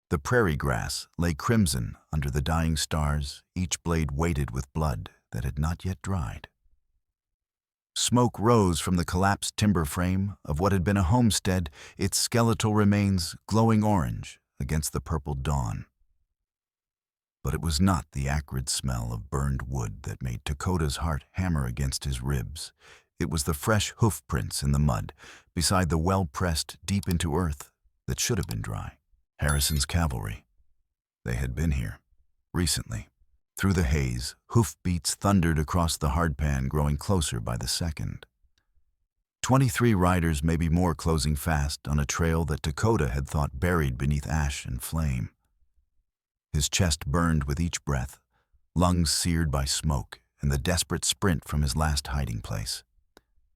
The prairie grass lay crimson under the dying stars, each blade weighted with blood that had not yet dried. Smoke rose from the collapsed timber frame of what had been a homestead, its skeletal remains glowing orange against the purple dawn. But it was not the acrid smell of burned wood that made Takoda's heart hammer against his ribs. It was the fresh hoof prints in the mud, beside the well pressed deep into earth that should have been dry. Harrison's cavalry. They had been here, recently. Through the haze, hoofbeats thundered across the hardpan, growing closer by the second. 23 riders, maybe more, closing fast on a trail that Takoda had thought buried beneath ash and flame. His chest burned with each breath, lungs seared by smoke and the desperate sprint from his last hiding place.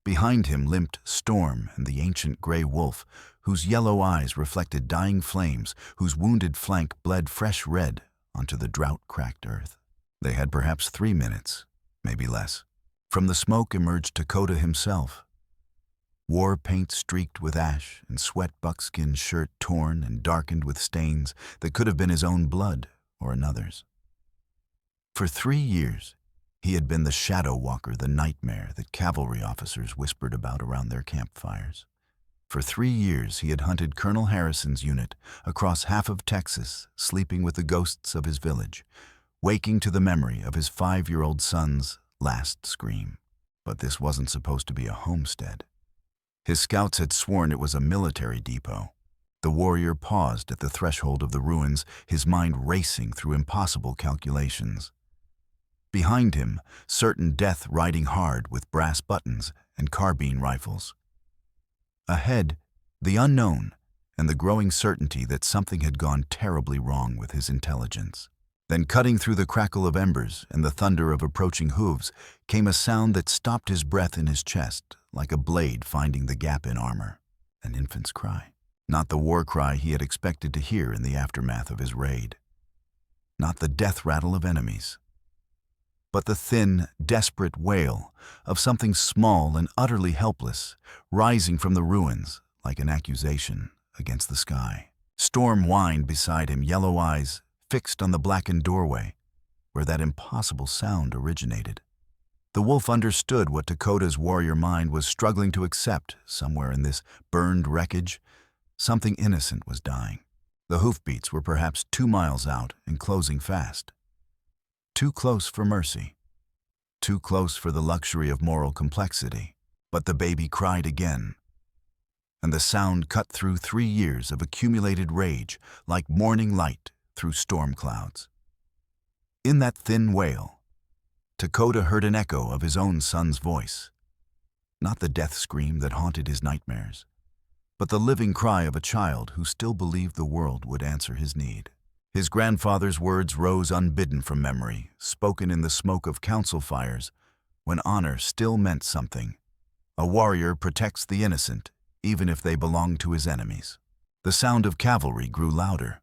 Behind him limped Storm and the ancient gray wolf, whose yellow eyes reflected dying flames, whose wounded flank bled fresh red onto the drought-cracked earth. They had perhaps 3 minutes, maybe less. From the smoke emerged Takoda himself. War paint streaked with ash and sweat buckskin shirt torn and darkened with stains that could have been his own blood or another's. For 3 years, he had been the shadow walker, the nightmare that cavalry officers whispered about around their campfires. For 3 years, he had hunted Colonel Harrison's unit across half of Texas, sleeping with the ghosts of his village, waking to the memory of his 5-year-old son's last scream. But this wasn't supposed to be a homestead. His scouts had sworn it was a military depot. The warrior paused at the threshold of the ruins, his mind racing through impossible calculations. Behind him, certain death riding hard with brass buttons and carbine rifles. Ahead, the unknown and the growing certainty that something had gone terribly wrong with his intelligence. Then, cutting through the crackle of embers and the thunder of approaching hooves, came a sound that stopped his breath in his chest, like a blade finding the gap in armor. An infant's cry. Not the war cry he had expected to hear in the aftermath of his raid. Not the death rattle of enemies. But the thin, desperate wail of something small and utterly helpless, rising from the ruins like an accusation against the sky. Storm whined beside him, yellow eyes fixed on the blackened doorway, where that impossible sound originated. The wolf understood what Takoda's warrior mind was struggling to accept. Somewhere in this burned wreckage, something innocent was dying. The hoofbeats were perhaps 2 miles out and closing fast. Too close for mercy. Too close for the luxury of moral complexity. But the baby cried again, and the sound cut through 3 years of accumulated rage like morning light through storm clouds. In that thin wail, Takoda heard an echo of his own son's voice. Not the death scream that haunted his nightmares, but the living cry of a child who still believed the world would answer his need. His grandfather's words rose unbidden from memory, spoken in the smoke of council fires, when honor still meant something. A warrior protects the innocent, even if they belong to his enemies. The sound of cavalry grew louder.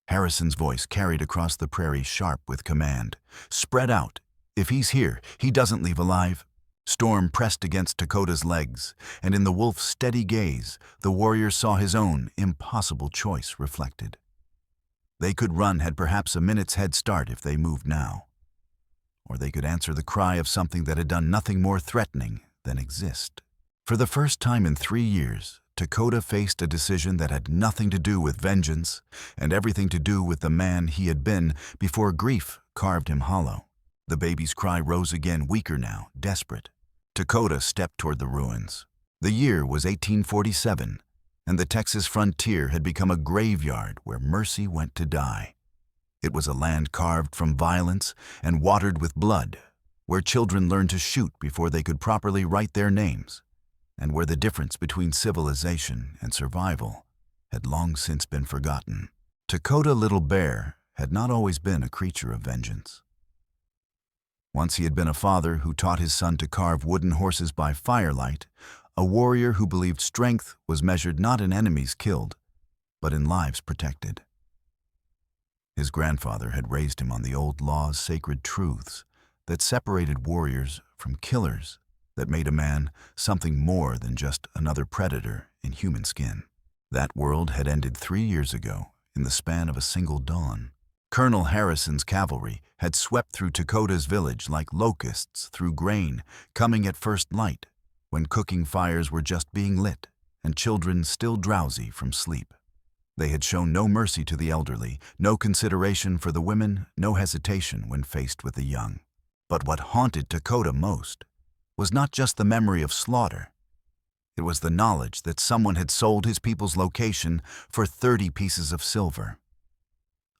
Harrison's voice carried across the prairie, sharp with command. Spread out. If he's here, he doesn't leave alive. Storm pressed against Takoda's legs, and in the wolf's steady gaze, the warrior saw his own impossible choice reflected. They could run, had perhaps a minute's head start if they moved now. Or they could answer the cry of something that had done nothing more threatening than exist. For the first time in 3 years, Takoda faced a decision that had nothing to do with vengeance and everything to do with the man he had been before grief carved him hollow. The baby's cry rose again, weaker now, desperate. Takoda stepped toward the ruins. The year was 1847, and the Texas frontier had become a graveyard where mercy went to die. It was a land carved from violence and watered with blood, where children learned to shoot before they could properly write their names, and where the difference between civilization and survival had long since been forgotten. Takoda Little Bear had not always been a creature of vengeance. Once he had been a father who taught his son to carve wooden horses by firelight, a warrior who believed strength was measured not in enemies killed, but in lives protected. His grandfather had raised him on the old law's sacred truths that separated warriors from killers, that made a man something more than just another predator in human skin. That world had ended 3 years ago in the span of a single dawn. Colonel Harrison's cavalry had swept through Takoda's village like locusts through grain, coming at first light, when cooking fires were just being lit and children still drowsy from sleep. They had shown no mercy to the elderly, no consideration for the women, no hesitation when faced with the young. But what haunted Takoda most was not just the memory of slaughter. It was the knowledge that someone had sold his people's location for 30 pieces of silver.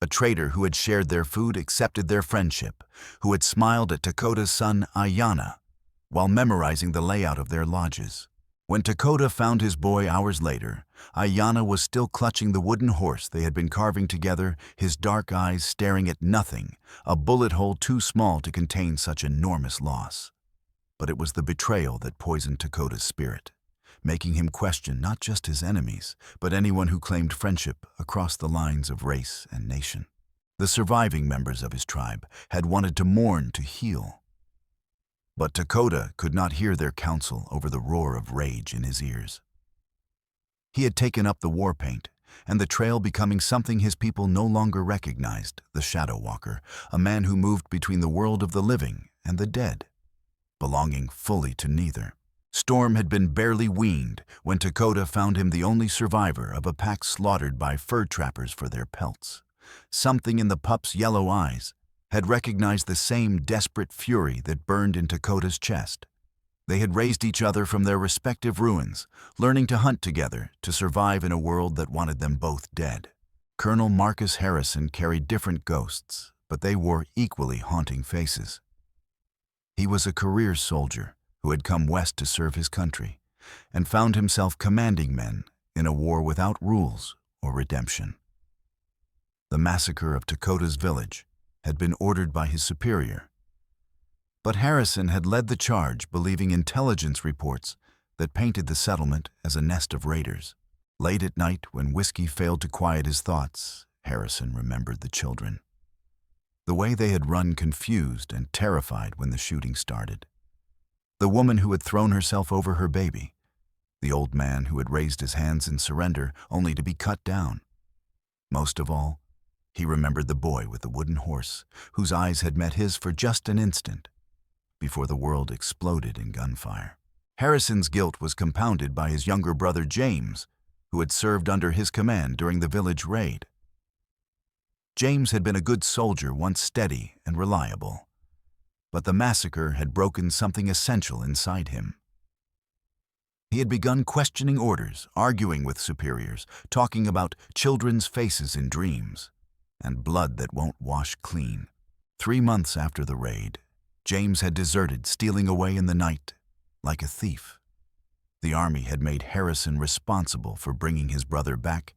A trader who had shared their food accepted their friendship, who had smiled at Takoda's son Ayana while memorizing the layout of their lodges. When Takoda found his boy hours later, Ayana was still clutching the wooden horse they had been carving together, his dark eyes staring at nothing, a bullet hole too small to contain such enormous loss. But it was the betrayal that poisoned Takoda's spirit, making him question not just his enemies, but anyone who claimed friendship across the lines of race and nation. The surviving members of his tribe had wanted to mourn, to heal. But Takoda could not hear their counsel over the roar of rage in his ears. He had taken up the war paint, and the trail becoming something his people no longer recognized, the Shadow Walker, a man who moved between the world of the living and the dead, belonging fully to neither. Storm had been barely weaned when Takoda found him the only survivor of a pack slaughtered by fur trappers for their pelts. Something in the pup's yellow eyes had recognized the same desperate fury that burned in Takoda's chest. They had raised each other from their respective ruins, learning to hunt together to survive in a world that wanted them both dead. Colonel Marcus Harrison carried different ghosts, but they wore equally haunting faces. He was a career soldier who had come west to serve his country, and found himself commanding men in a war without rules or redemption. The massacre of Takoda's village had been ordered by his superior, but Harrison had led the charge, believing intelligence reports that painted the settlement as a nest of raiders. Late at night, when whiskey failed to quiet his thoughts, Harrison remembered the children. The way they had run confused and terrified when the shooting started. The woman who had thrown herself over her baby. The old man who had raised his hands in surrender only to be cut down. Most of all, he remembered the boy with the wooden horse, whose eyes had met his for just an instant, before the world exploded in gunfire. Harrison's guilt was compounded by his younger brother James, who had served under his command during the village raid. James had been a good soldier, once steady and reliable, but the massacre had broken something essential inside him. He had begun questioning orders, arguing with superiors, talking about children's faces in dreams, and blood that won't wash clean. 3 months after the raid, James had deserted, stealing away in the night like a thief. The army had made Harrison responsible for bringing his brother back,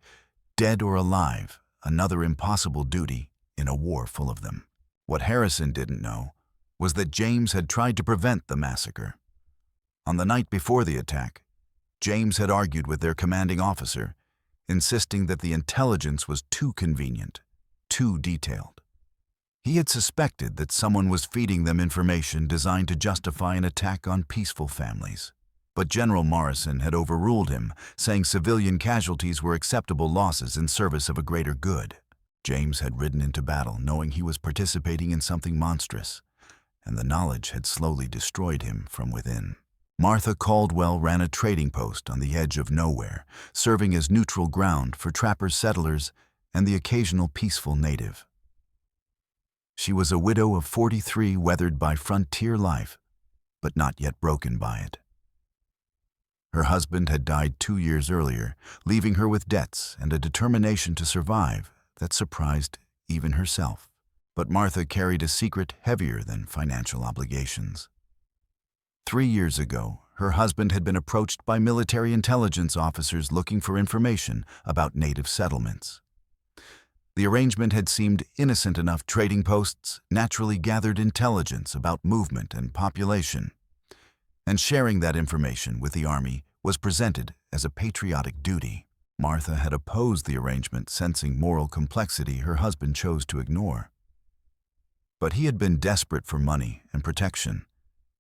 dead or alive, another impossible duty in a war full of them. What Harrison didn't know was that James had tried to prevent the massacre. On the night before the attack, James had argued with their commanding officer, insisting that the intelligence was too convenient, too detailed. He had suspected that someone was feeding them information designed to justify an attack on peaceful families. But General Morrison had overruled him, saying civilian casualties were acceptable losses in service of a greater good. James had ridden into battle knowing he was participating in something monstrous, and the knowledge had slowly destroyed him from within. Martha Caldwell ran a trading post on the edge of nowhere, serving as neutral ground for trapper settlers and the occasional peaceful native. She was a widow of 43, weathered by frontier life, but not yet broken by it. Her husband had died 2 years earlier, leaving her with debts and a determination to survive that surprised even herself. But Martha carried a secret heavier than financial obligations. 3 years ago, her husband had been approached by military intelligence officers looking for information about native settlements. The arrangement had seemed innocent enough. Trading posts naturally gathered intelligence about movement and population, and sharing that information with the army was presented as a patriotic duty. Martha had opposed the arrangement, sensing moral complexity her husband chose to ignore. But he had been desperate for money and protection,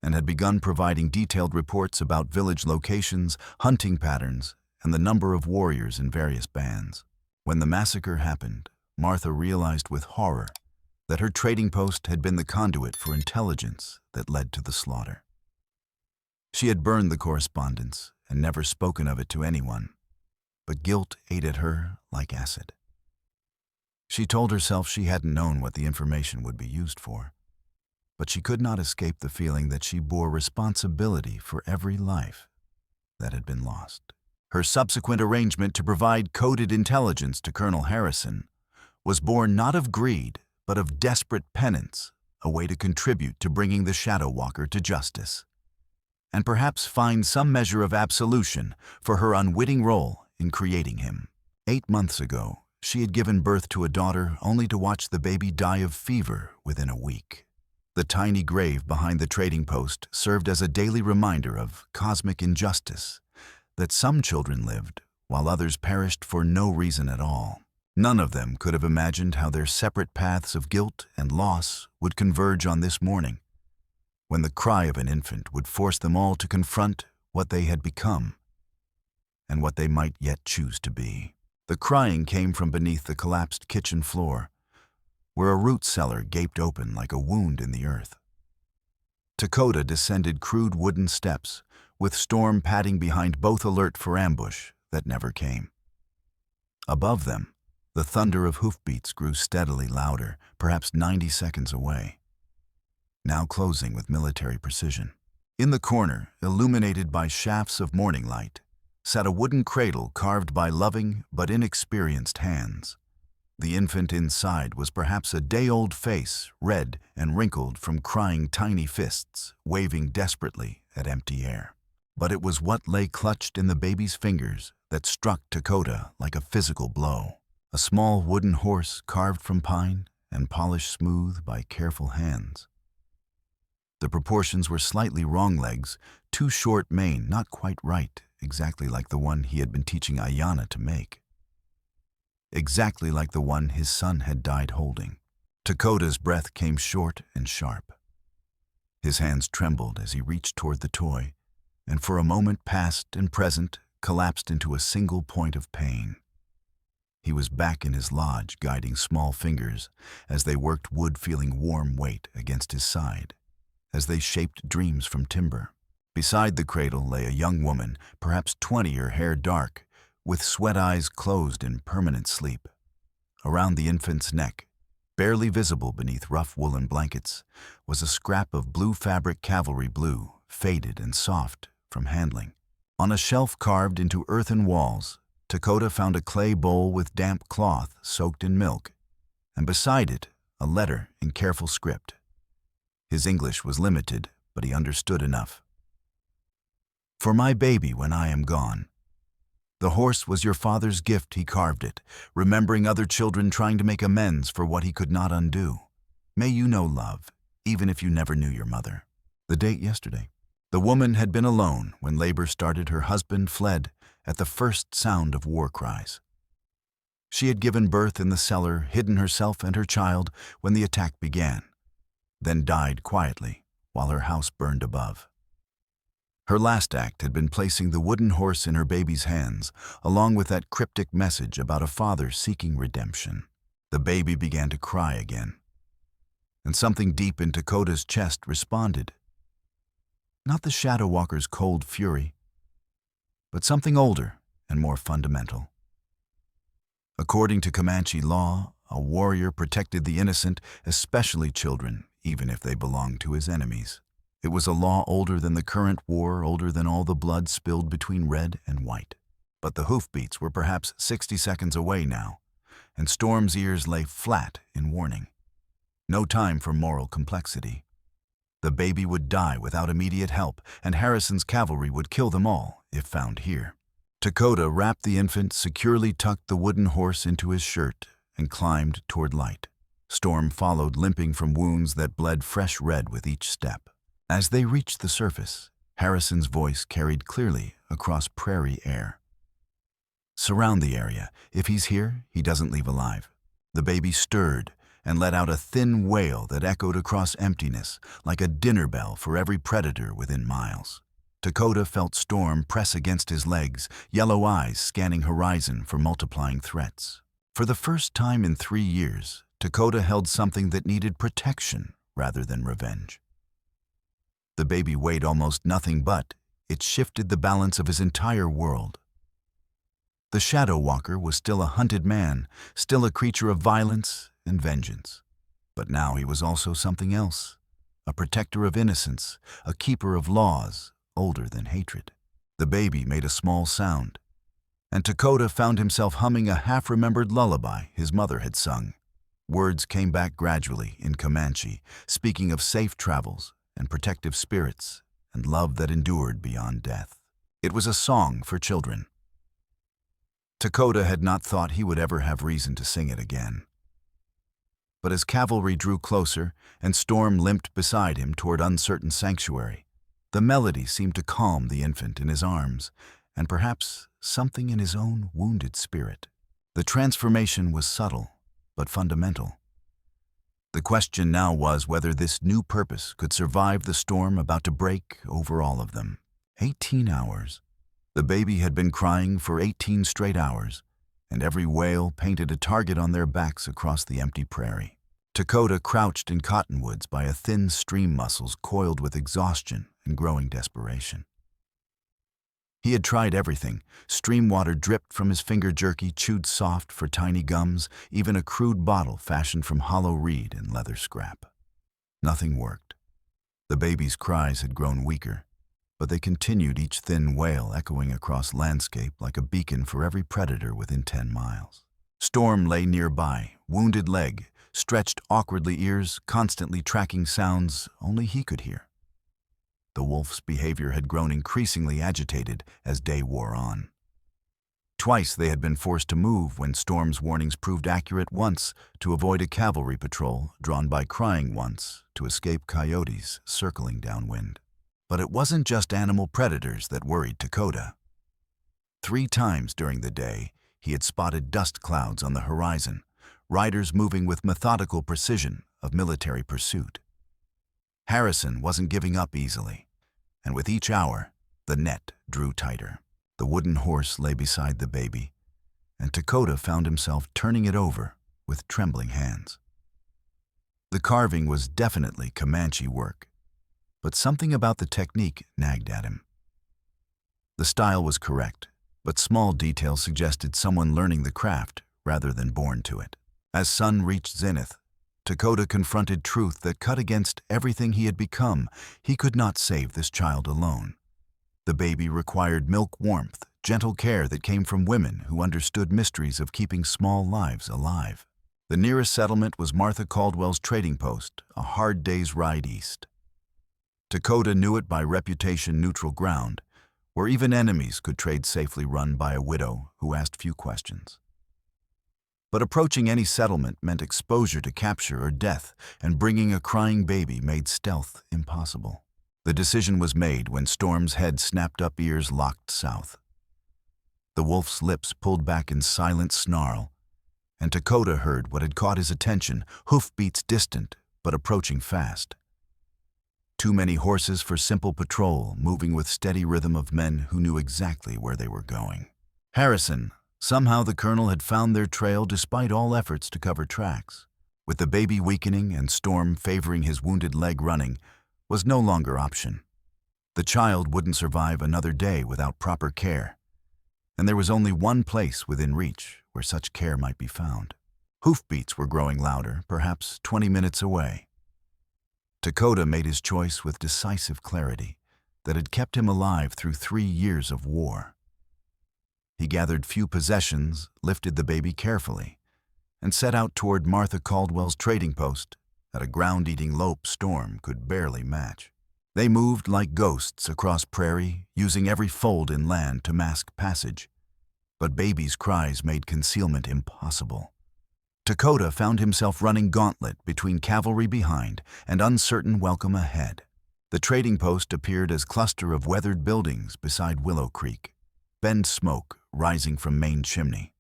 and had begun providing detailed reports about village locations, hunting patterns, and the number of warriors in various bands. When the massacre happened, Martha realized with horror that her trading post had been the conduit for intelligence that led to the slaughter. She had burned the correspondence and never spoken of it to anyone, but guilt ate at her like acid. She told herself she hadn't known what the information would be used for, but she could not escape the feeling that she bore responsibility for every life that had been lost. Her subsequent arrangement to provide coded intelligence to Colonel Harrison was born not of greed, but of desperate penance, a way to contribute to bringing the Shadow Walker to justice, and perhaps find some measure of absolution for her unwitting role in creating him. 8 months ago, she had given birth to a daughter only to watch the baby die of fever within a week. The tiny grave behind the trading post served as a daily reminder of cosmic injustice, that some children lived while others perished for no reason at all. None of them could have imagined how their separate paths of guilt and loss would converge on this morning, when the cry of an infant would force them all to confront what they had become and what they might yet choose to be. The crying came from beneath the collapsed kitchen floor, where a root cellar gaped open like a wound in the earth. Takoda descended crude wooden steps, with Storm padding behind both, alert for ambush that never came. Above them, the thunder of hoofbeats grew steadily louder, perhaps 90 seconds away, now closing with military precision. In the corner, illuminated by shafts of morning light, sat a wooden cradle carved by loving but inexperienced hands. The infant inside was perhaps a day-old face, red and wrinkled from crying tiny fists, waving desperately at empty air. But it was what lay clutched in the baby's fingers that struck Takoda like a physical blow. A small wooden horse carved from pine and polished smooth by careful hands. The proportions were slightly wrong: legs, too short, mane not quite right, exactly like the one he had been teaching Ayana to make. Exactly like the one his son had died holding. Takoda's breath came short and sharp. His hands trembled as he reached toward the toy, and for a moment past and present collapsed into a single point of pain. He was back in his lodge, guiding small fingers as they worked wood, feeling warm weight against his side, as they shaped dreams from timber. Beside the cradle lay a young woman, perhaps 20, her hair dark, with sweat eyes closed in permanent sleep. Around the infant's neck, barely visible beneath rough woolen blankets, was a scrap of blue fabric, cavalry blue, faded and soft from handling. On a shelf carved into earthen walls, Takoda found a clay bowl with damp cloth soaked in milk, and beside it, a letter in careful script. His English was limited, but he understood enough. For my baby when I am gone. The horse was your father's gift, he carved it, remembering other children trying to make amends for what he could not undo. May you know love, even if you never knew your mother. The date yesterday. The woman had been alone when labor started. Her husband fled at the first sound of war cries. She had given birth in the cellar, hidden herself and her child when the attack began, then died quietly while her house burned above. Her last act had been placing the wooden horse in her baby's hands, along with that cryptic message about a father seeking redemption. The baby began to cry again, and something deep in Takoda's chest responded. Not the Shadow Walker's cold fury, but something older and more fundamental. According to Comanche law, a warrior protected the innocent, especially children, even if they belonged to his enemies. It was a law older than the current war, older than all the blood spilled between red and white. But the hoofbeats were perhaps 60 seconds away now, and Storm's ears lay flat in warning. No time for moral complexity. The baby would die without immediate help, and Harrison's cavalry would kill them all if found here. Takoda wrapped the infant, securely tucked the wooden horse into his shirt, and climbed toward light. Storm followed, limping from wounds that bled fresh red with each step. As they reached the surface, Harrison's voice carried clearly across prairie air. Surround the area. If he's here, he doesn't leave alive. The baby stirred and let out a thin wail that echoed across emptiness like a dinner bell for every predator within miles. Takoda felt Storm press against his legs, yellow eyes scanning horizon for multiplying threats. For the first time in 3 years, Takoda held something that needed protection rather than revenge. The baby weighed almost nothing, but it shifted the balance of his entire world. The Shadow Walker was still a hunted man, still a creature of violence and vengeance. But now he was also something else, a protector of innocence, a keeper of laws older than hatred. The baby made a small sound, and Takoda found himself humming a half-remembered lullaby his mother had sung. Words came back gradually in Comanche, speaking of safe travels and protective spirits and love that endured beyond death. It was a song for children. Takoda had not thought he would ever have reason to sing it again. But as cavalry drew closer and Storm limped beside him toward uncertain sanctuary, the melody seemed to calm the infant in his arms, and perhaps something in his own wounded spirit. The transformation was subtle, but fundamental. The question now was whether this new purpose could survive the storm about to break over all of them. 18 hours. The baby had been crying for 18 straight hours, and every wail painted a target on their backs across the empty prairie. Takoda crouched in cottonwoods by a thin stream, muscles coiled with exhaustion and growing desperation. He had tried everything. Stream water dripped from his finger jerky, chewed soft for tiny gums, even a crude bottle fashioned from hollow reed and leather scrap. Nothing worked. The baby's cries had grown weaker, but they continued, each thin wail echoing across landscape like a beacon for every predator within 10 miles. Storm lay nearby, wounded leg, stretched awkwardly, ears constantly tracking sounds only he could hear. The wolf's behavior had grown increasingly agitated as day wore on. Twice they had been forced to move when Storm's warnings proved accurate, once to avoid a cavalry patrol drawn by crying, once to escape coyotes circling downwind. But it wasn't just animal predators that worried Takoda. 3 times during the day, he had spotted dust clouds on the horizon, riders moving with methodical precision of military pursuit. Harrison wasn't giving up easily, and with each hour, the net drew tighter. The wooden horse lay beside the baby, and Takoda found himself turning it over with trembling hands. The carving was definitely Comanche work, but something about the technique nagged at him. The style was correct, but small details suggested someone learning the craft rather than born to it. As sun reached zenith, Takoda confronted truth that cut against everything he had become. He could not save this child alone. The baby required milk, warmth, gentle care that came from women who understood mysteries of keeping small lives alive. The nearest settlement was Martha Caldwell's trading post, a hard day's ride east. Takoda knew it by reputation, neutral ground, where even enemies could trade safely, run by a widow who asked few questions. But approaching any settlement meant exposure to capture or death, and bringing a crying baby made stealth impossible. The decision was made when Storm's head snapped up, ears locked south. The wolf's lips pulled back in silent snarl, and Takoda heard what had caught his attention, hoofbeats distant but approaching fast. Too many horses for simple patrol, moving with steady rhythm of men who knew exactly where they were going. Harrison. Somehow the colonel had found their trail despite all efforts to cover tracks. With the baby weakening and Storm favoring his wounded leg, running was no longer option. The child wouldn't survive another day without proper care, and there was only one place within reach where such care might be found. Hoofbeats were growing louder, perhaps 20 minutes away. Takoda made his choice with decisive clarity that had kept him alive through 3 years of war. He gathered few possessions, lifted the baby carefully, and set out toward Martha Caldwell's trading post at a ground-eating lope Storm could barely match. They moved like ghosts across prairie, using every fold in land to mask passage, but baby's cries made concealment impossible. Takoda found himself running gauntlet between cavalry behind and uncertain welcome ahead. The trading post appeared as cluster of weathered buildings beside Willow Creek, bend smoke rising from main chimney.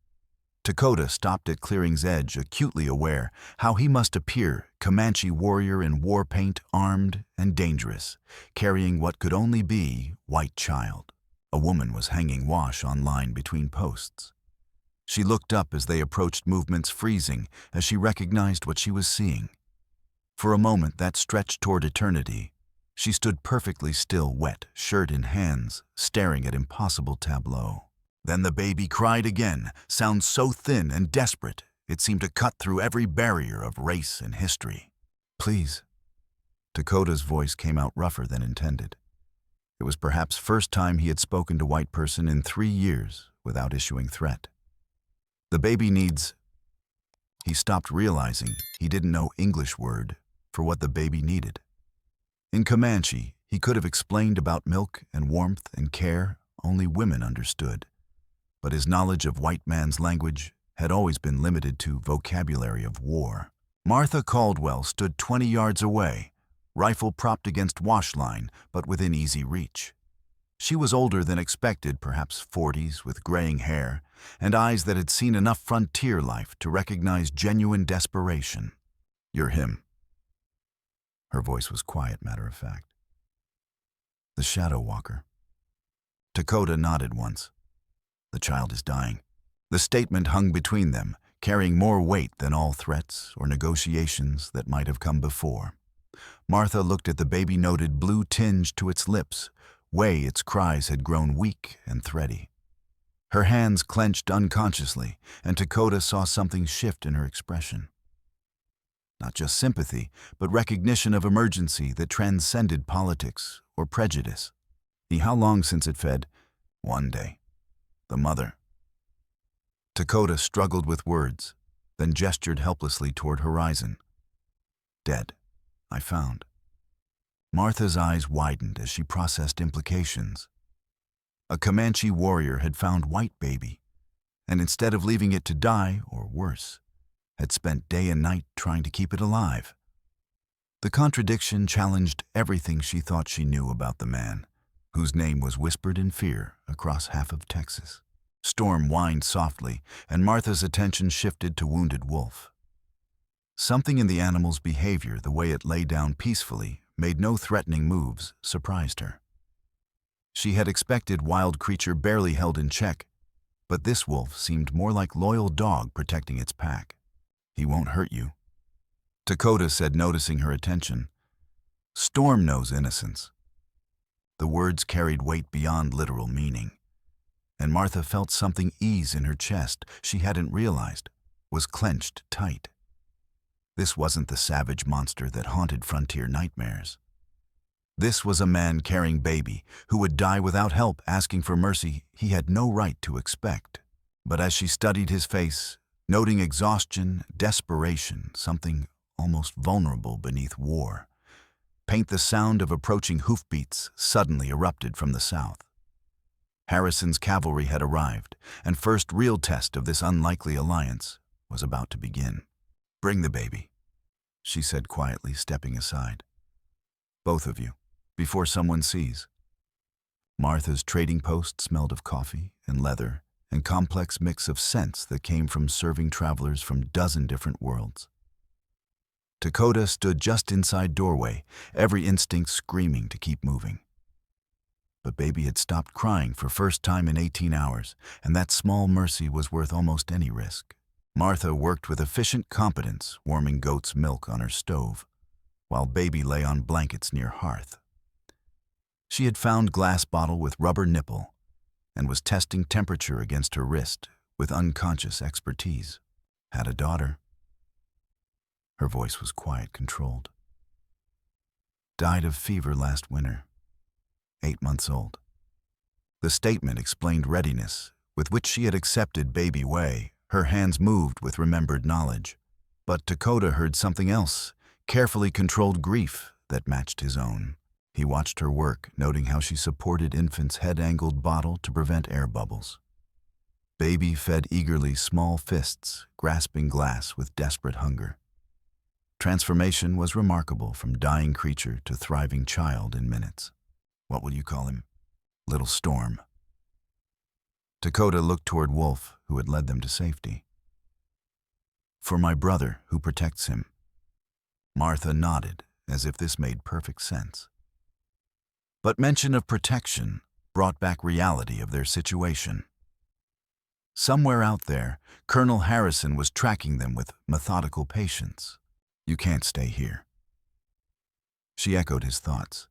Takoda stopped at clearing's edge, acutely aware how he must appear, Comanche warrior in war paint, armed and dangerous, carrying what could only be white child. A woman was hanging wash on line between posts. She looked up as they approached, movements freezing as she recognized what she was seeing. For a moment that stretched toward eternity. She stood perfectly still, wet, shirt in hands, staring at impossible tableau. Then the baby cried again, sounds so thin and desperate, it seemed to cut through every barrier of race and history. "Please." Takoda's voice came out rougher than intended. It was perhaps first time he had spoken to white person in 3 years without issuing threat. "The baby needs—" He stopped, realizing he didn't know English word for what the baby needed. In Comanche, he could have explained about milk and warmth and care only women understood, but his knowledge of white man's language had always been limited to vocabulary of war. Martha Caldwell stood 20 yards away, rifle propped against wash line, but within easy reach. She was older than expected, perhaps 40s, with graying hair, and eyes that had seen enough frontier life to recognize genuine desperation. "You're him." Her voice was quiet, matter-of-fact. "The Shadow Walker." Takoda nodded once. "The child is dying." The statement hung between them, carrying more weight than all threats or negotiations that might have come before. Martha looked at the baby, noted blue tinge to its lips, way its cries had grown weak and thready. Her hands clenched unconsciously, and Takoda saw something shift in her expression. Not just sympathy, but recognition of emergency that transcended politics or prejudice. How long since it fed? 1 day. The mother. Takoda struggled with words, then gestured helplessly toward horizon. "Dead, I found." Martha's eyes widened as she processed implications. A Comanche warrior had found white baby, and instead of leaving it to die, or worse, had spent day and night trying to keep it alive. The contradiction challenged everything she thought she knew about the man, whose name was whispered in fear across half of Texas. Storm whined softly, and Martha's attention shifted to Wounded Wolf. Something in the animal's behavior, the way it lay down peacefully, made no threatening moves, surprised her. She had expected wild creature barely held in check, but this wolf seemed more like loyal dog protecting its pack. "He won't hurt you," Takoda said, noticing her attention. "Storm knows innocence." The words carried weight beyond literal meaning, and Martha felt something ease in her chest she hadn't realized was clenched tight. This wasn't the savage monster that haunted frontier nightmares. This was a man carrying baby who would die without help, asking for mercy he had no right to expect. But as she studied his face, noting exhaustion, desperation, something almost vulnerable beneath war, the sound of approaching hoofbeats suddenly erupted from the south. Harrison's cavalry had arrived, and first real test of this unlikely alliance was about to begin. "Bring the baby," she said quietly, stepping aside. "Both of you, before someone sees." Martha's trading post smelled of coffee and leather and complex mix of scents that came from serving travelers from 12 different worlds. Takoda stood just inside doorway, every instinct screaming to keep moving. But baby had stopped crying for first time in 18 hours, and that small mercy was worth almost any risk. Martha worked with efficient competence, warming goat's milk on her stove, while baby lay on blankets near hearth. She had found glass bottle with rubber nipple and was testing temperature against her wrist with unconscious expertise. Had a daughter. Her voice was quiet, controlled. Died of fever last winter. 8 months old. The statement explained readiness, with which she had accepted baby way. Her hands moved with remembered knowledge. But Takoda heard something else, carefully controlled grief that matched his own. He watched her work, noting how she supported infant's head-angled bottle to prevent air bubbles. Baby fed eagerly, small fists, grasping glass with desperate hunger. Transformation was remarkable, from dying creature to thriving child in minutes. "What will you call him?" "Little Storm." Takoda looked toward Wolf, who had led them to safety. "For my brother, who protects him." Martha nodded, as if this made perfect sense. But mention of protection brought back reality of their situation. Somewhere out there, Colonel Harrison was tracking them with methodical patience. "You can't stay here." She echoed his thoughts.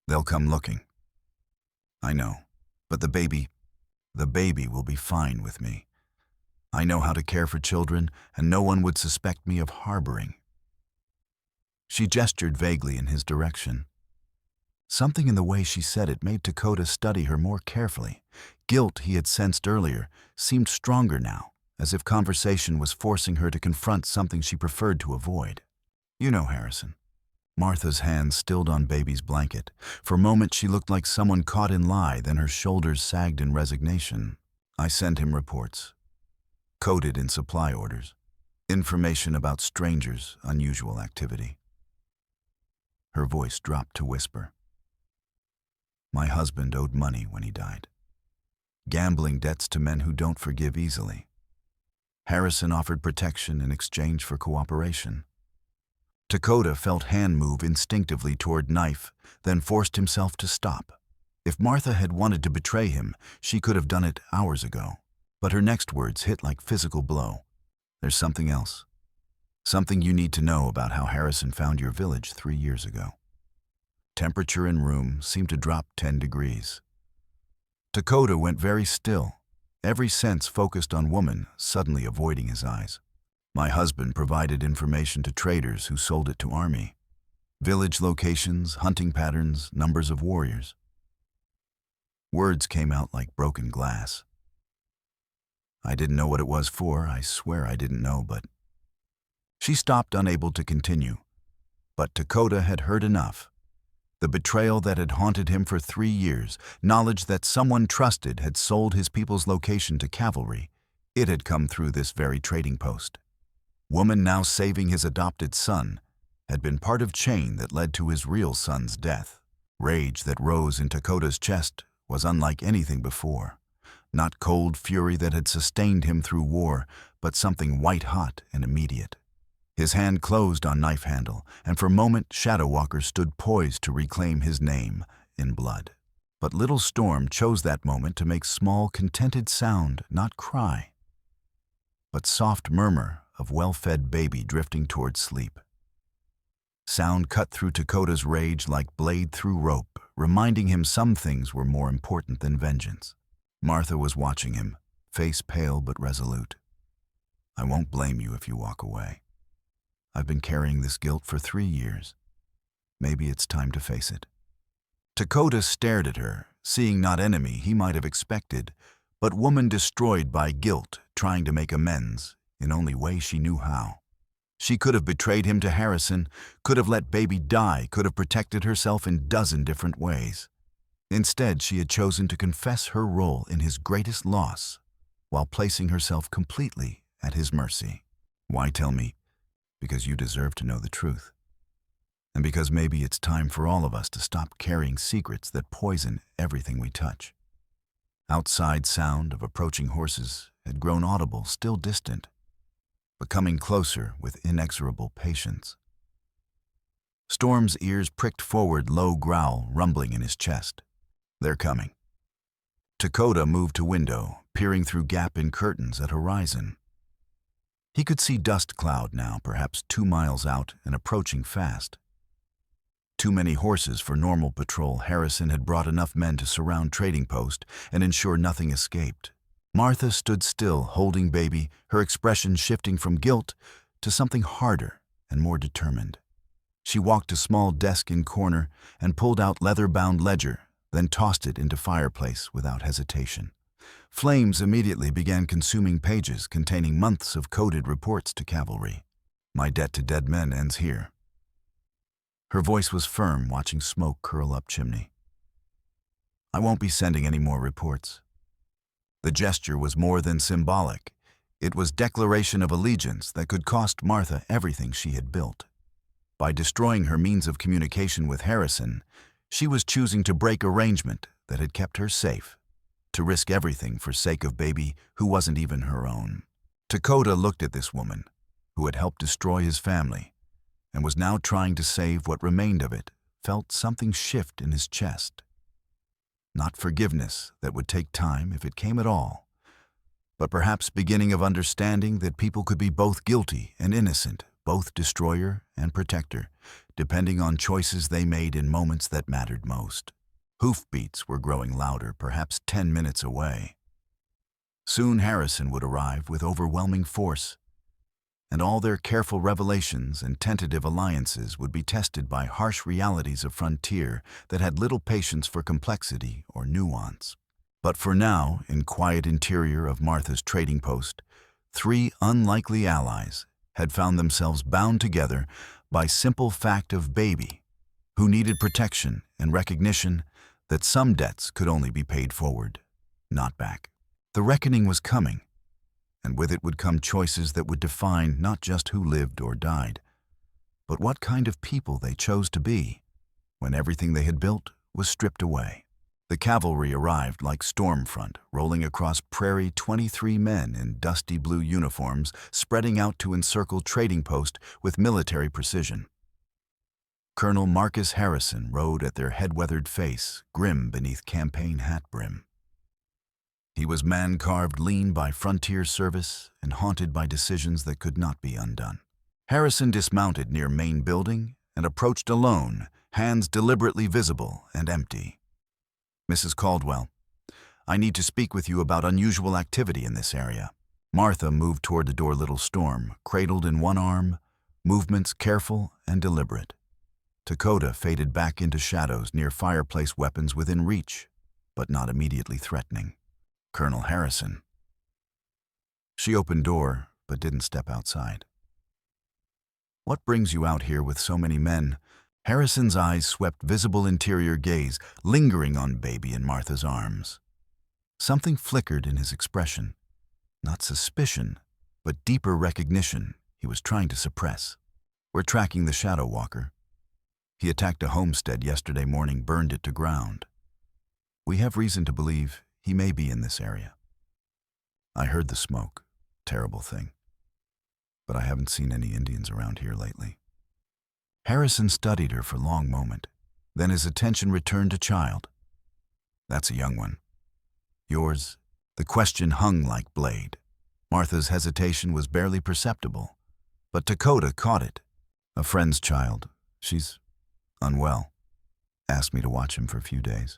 "They'll come looking." "I know, but the baby will be fine with me. I know how to care for children, and no one would suspect me of harboring." She gestured vaguely in his direction. Something in the way she said it made Takoda study her more carefully. Guilt he had sensed earlier seemed stronger now, as if conversation was forcing her to confront something she preferred to avoid. "You know, Harrison." Martha's hands stilled on baby's blanket. For a moment she looked like someone caught in lie, then her shoulders sagged in resignation. "I send him reports, coded in supply orders. Information about strangers, unusual activity." Her voice dropped to whisper. "My husband owed money when he died. Gambling debts to men who don't forgive easily. Harrison offered protection in exchange for cooperation." Takoda felt hand move instinctively toward knife, then forced himself to stop. If Martha had wanted to betray him, she could have done it hours ago. But her next words hit like physical blow. "There's something else. Something you need to know about how Harrison found your village 3 years ago." Temperature in room seemed to drop 10 degrees. Takoda went very still, every sense focused on woman, suddenly avoiding his eyes. "My husband provided information to traders who sold it to army. Village locations, hunting patterns, numbers of warriors." Words came out like broken glass. "I didn't know what it was for, I swear I didn't know, but..." She stopped, unable to continue. But Takoda had heard enough. The betrayal that had haunted him for 3 years, knowledge that someone trusted had sold his people's location to cavalry, it had come through this very trading post. Woman now saving his adopted son had been part of chain that led to his real son's death. Rage that rose in Takoda's chest was unlike anything before. Not cold fury that had sustained him through war, but something white-hot and immediate. His hand closed on knife handle, and for a moment Shadow Walker stood poised to reclaim his name in blood. But Little Storm chose that moment to make small, contented sound, not cry, but soft murmur of well-fed baby drifting toward sleep. Sound cut through Takoda's rage like blade through rope, reminding him some things were more important than vengeance. Martha was watching him, face pale but resolute. "I won't blame you if you walk away. I've been carrying this guilt for 3 years. Maybe it's time to face it." Takoda stared at her, seeing not enemy he might have expected, but woman destroyed by guilt, trying to make amends in only way she knew how. She could have betrayed him to Harrison, could have let baby die, could have protected herself in 12 different ways. Instead, she had chosen to confess her role in his greatest loss, while placing herself completely at his mercy. "Why tell me?" "Because you deserve to know the truth. And because maybe it's time for all of us to stop carrying secrets that poison everything we touch." Outside sound of approaching horses had grown audible, still distant, but coming closer with inexorable patience. Storm's ears pricked forward, low growl rumbling in his chest. "They're coming." Takoda moved to window, peering through gap in curtains at horizon. He could see dust cloud now, perhaps 2 miles out and approaching fast. Too many horses for normal patrol. Harrison had brought enough men to surround trading post and ensure nothing escaped. Martha stood still, holding baby, her expression shifting from guilt to something harder and more determined. She walked to small desk in corner and pulled out leather-bound ledger, then tossed it into fireplace without hesitation. Flames immediately began consuming pages containing months of coded reports to cavalry. "My debt to dead men ends here." Her voice was firm, watching smoke curl up chimney. "I won't be sending any more reports." The gesture was more than symbolic. It was declaration of allegiance that could cost Martha everything she had built. By destroying her means of communication with Harrison, she was choosing to break arrangement that had kept her safe, to risk everything for sake of baby who wasn't even her own. Takoda looked at this woman, who had helped destroy his family, and was now trying to save what remained of it, felt something shift in his chest. Not forgiveness that would take time if it came at all, but perhaps beginning of understanding that people could be both guilty and innocent, both destroyer and protector, depending on choices they made in moments that mattered most. Hoofbeats were growing louder, perhaps 10 minutes away. Soon Harrison would arrive with overwhelming force, and all their careful revelations and tentative alliances would be tested by harsh realities of frontier that had little patience for complexity or nuance. But for now, in quiet interior of Martha's trading post, 3 unlikely allies had found themselves bound together by simple fact of baby, who needed protection and recognition that some debts could only be paid forward, not back. The reckoning was coming, and with it would come choices that would define not just who lived or died, but what kind of people they chose to be when everything they had built was stripped away. The cavalry arrived like storm front, rolling across prairie, 23 men in dusty blue uniforms, spreading out to encircle trading post with military precision. Colonel Marcus Harrison rode at their head-weathered face, grim beneath campaign hat brim. He was man-carved lean by frontier service and haunted by decisions that could not be undone. Harrison dismounted near main building and approached alone, hands deliberately visible and empty. "Mrs. Caldwell, I need to speak with you about unusual activity in this area." Martha moved toward the door. Little Storm, cradled in one arm, movements careful and deliberate. Takoda faded back into shadows near fireplace, weapons within reach, but not immediately threatening. "Colonel Harrison." She opened door, but didn't step outside. "What brings you out here with so many men?" Harrison's eyes swept visible interior gaze, lingering on baby in Martha's arms. Something flickered in his expression, not suspicion, but deeper recognition he was trying to suppress. "We're tracking the Shadow Walker. He attacked a homestead yesterday morning, burned it to ground. We have reason to believe he may be in this area. I heard the smoke, terrible thing, but I haven't seen any Indians around here lately." Harrison studied her for a long moment. Then his attention returned to child. "That's a young one. Yours?" The question hung like blade. Martha's hesitation was barely perceptible, but Takoda caught it. "A friend's child. She's unwell. Asked me to watch him for a few days."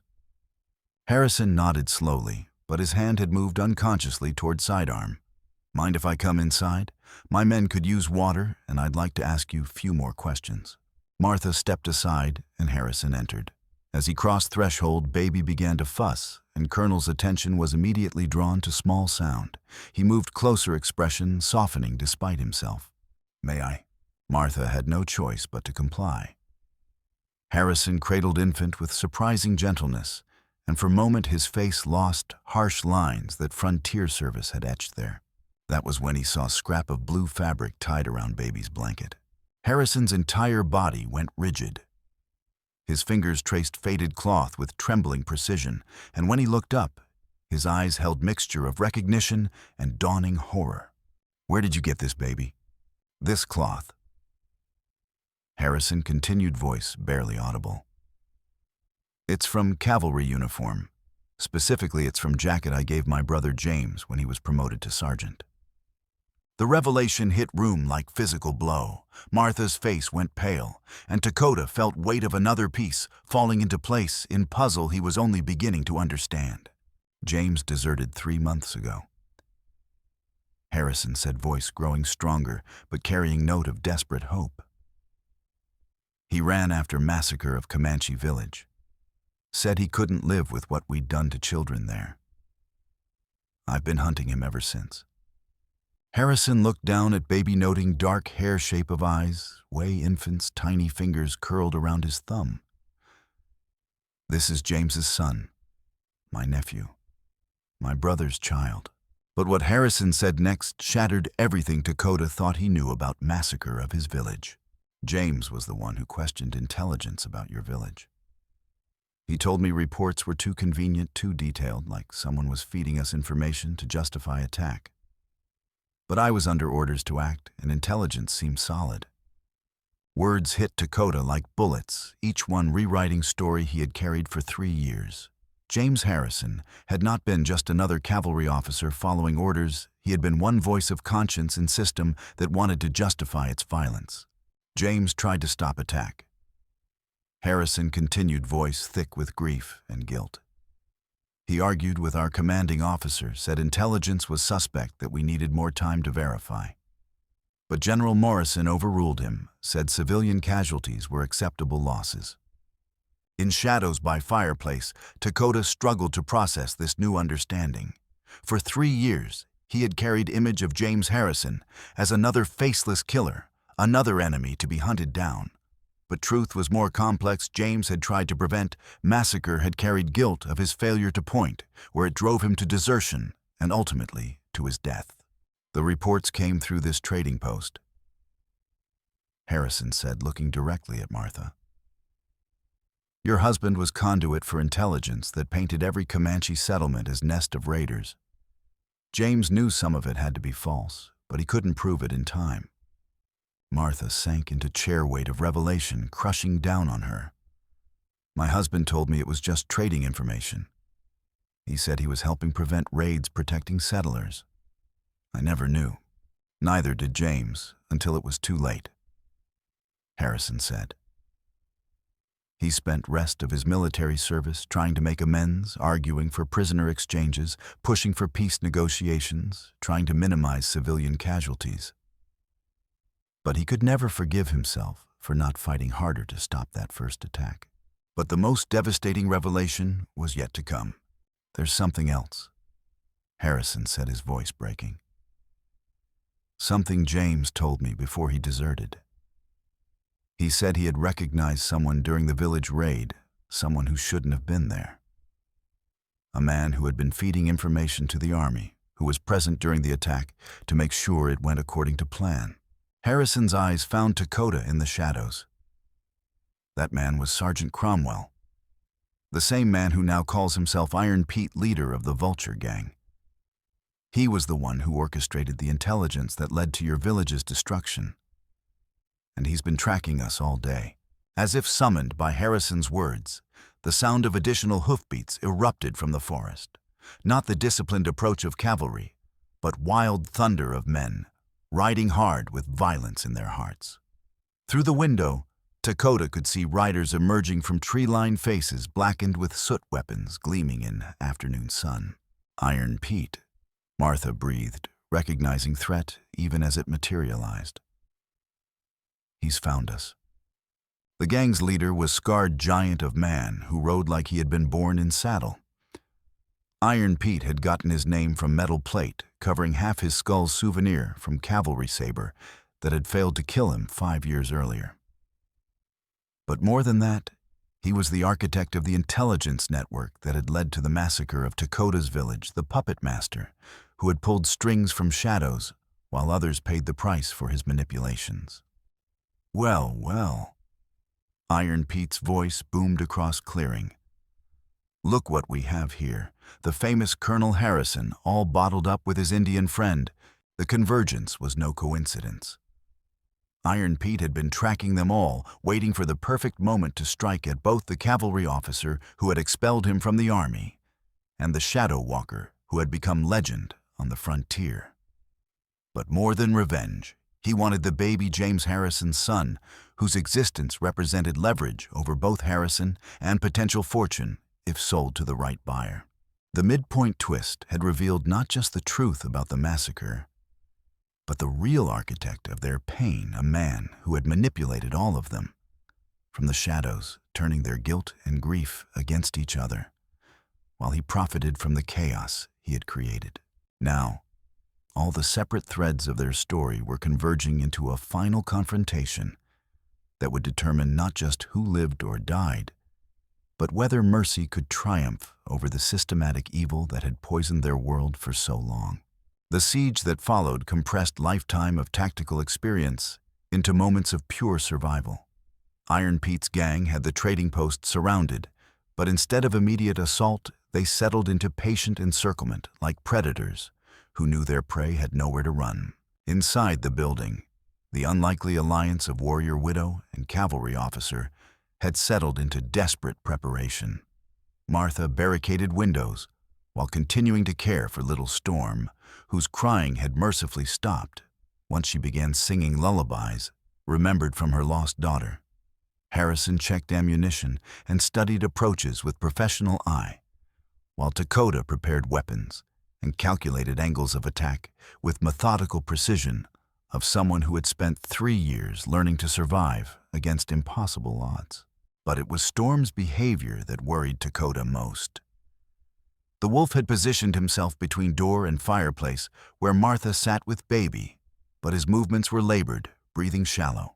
Harrison nodded slowly, but his hand had moved unconsciously toward sidearm. "Mind if I come inside? My men could use water, and I'd like to ask you a few more questions." Martha stepped aside, and Harrison entered. As he crossed threshold, baby began to fuss, and Colonel's attention was immediately drawn to small sound. He moved closer, expression softening despite himself. "May I?" Martha had no choice but to comply. Harrison cradled infant with surprising gentleness, and for a moment his face lost harsh lines that frontier service had etched there. That was when he saw a scrap of blue fabric tied around baby's blanket. Harrison's entire body went rigid. His fingers traced faded cloth with trembling precision, and when he looked up, his eyes held mixture of recognition and dawning horror. "Where did you get this, baby?" "This cloth." Harrison continued, voice barely audible. "It's from cavalry uniform. Specifically, it's from jacket I gave my brother James when he was promoted to sergeant." The revelation hit room like physical blow. Martha's face went pale, and Takoda felt weight of another piece falling into place in puzzle he was only beginning to understand. "James deserted 3 months ago." Harrison said, voice growing stronger, but carrying note of desperate hope. "He ran after massacre of Comanche village. Said he couldn't live with what we'd done to children there. I've been hunting him ever since." Harrison looked down at baby, noting dark hair shape of eyes, way infant's tiny fingers curled around his thumb. "This is James's son, my nephew, my brother's child." But what Harrison said next shattered everything Takoda thought he knew about massacre of his village. "James was the one who questioned intelligence about your village. He told me reports were too convenient, too detailed, like someone was feeding us information to justify attack. But I was under orders to act, and intelligence seemed solid." Words hit Takoda like bullets, each one rewriting story he had carried for 3 years. James Harrison had not been just another cavalry officer following orders. He had been one voice of conscience in system that wanted to justify its violence. James tried to stop attack. Harrison continued, voice thick with grief and guilt. He argued with our commanding officer, said intelligence was suspect, that we needed more time to verify. But General Morrison overruled him, said civilian casualties were acceptable losses. In shadows by fireplace, Takoda struggled to process this new understanding. For 3 years, he had carried image of James Harrison as another faceless killer, another enemy to be hunted down. But truth was more complex. James had tried to prevent. Massacre had carried guilt of his failure to point, where it drove him to desertion and ultimately to his death. The reports came through this trading post, Harrison said, looking directly at Martha. Your husband was conduit for intelligence that painted every Comanche settlement as nest of raiders. James knew some of it had to be false, but he couldn't prove it in time. Martha sank into chair weight of revelation, crushing down on her. My husband told me it was just trading information. He said he was helping prevent raids, protecting settlers. I never knew. Neither did James, until it was too late, Harrison said. He spent rest of his military service trying to make amends, arguing for prisoner exchanges, pushing for peace negotiations, trying to minimize civilian casualties. But he could never forgive himself for not fighting harder to stop that first attack. But the most devastating revelation was yet to come. There's something else, Harrison said, his voice breaking. Something James told me before he deserted. He said he had recognized someone during the village raid, someone who shouldn't have been there. A man who had been feeding information to the army, who was present during the attack to make sure it went according to plan. Harrison's eyes found Takoda in the shadows. That man was Sergeant Cromwell, the same man who now calls himself Iron Pete, leader of the Vulture Gang. He was the one who orchestrated the intelligence that led to your village's destruction. And he's been tracking us all day. As if summoned by Harrison's words, the sound of additional hoofbeats erupted from the forest. Not the disciplined approach of cavalry, but wild thunder of men, riding hard with violence in their hearts. Through the window, Takoda could see riders emerging from tree-lined faces blackened with soot weapons gleaming in afternoon sun. Iron Pete, Martha breathed, recognizing threat even as it materialized. He's found us. The gang's leader was scarred giant of man who rode like he had been born in saddle. Iron Pete had gotten his name from metal plate covering half his skull's souvenir from cavalry saber that had failed to kill him 5 years earlier. But more than that, he was the architect of the intelligence network that had led to the massacre of Takoda's village, the puppet master, who had pulled strings from shadows while others paid the price for his manipulations. Well, well, Iron Pete's voice boomed across clearing. Look what we have here. The famous Colonel Harrison, all bottled up with his Indian friend. The convergence was no coincidence. Iron Pete had been tracking them all, waiting for the perfect moment to strike at both the cavalry officer who had expelled him from the army and the shadow walker who had become legend on the frontier. But more than revenge, he wanted the baby James Harrison's son, whose existence represented leverage over both Harrison and potential fortune if sold to the right buyer. The midpoint twist had revealed not just the truth about the massacre, but the real architect of their pain, a man who had manipulated all of them, from the shadows, turning their guilt and grief against each other, while he profited from the chaos he had created. Now, all the separate threads of their story were converging into a final confrontation that would determine not just who lived or died, but whether mercy could triumph over the systematic evil that had poisoned their world for so long. The siege that followed compressed lifetime of tactical experience into moments of pure survival. Iron Pete's gang had the trading post surrounded, but instead of immediate assault, they settled into patient encirclement like predators who knew their prey had nowhere to run. Inside the building, the unlikely alliance of warrior widow and cavalry officer had settled into desperate preparation. Martha barricaded windows while continuing to care for little Storm, whose crying had mercifully stopped once she began singing lullabies remembered from her lost daughter. Harrison checked ammunition and studied approaches with professional eye, while Takoda prepared weapons and calculated angles of attack with methodical precision of someone who had spent 3 years learning to survive against impossible odds. But it was Storm's behavior that worried Takoda most. The wolf had positioned himself between door and fireplace where Martha sat with baby, but his movements were labored, breathing shallow.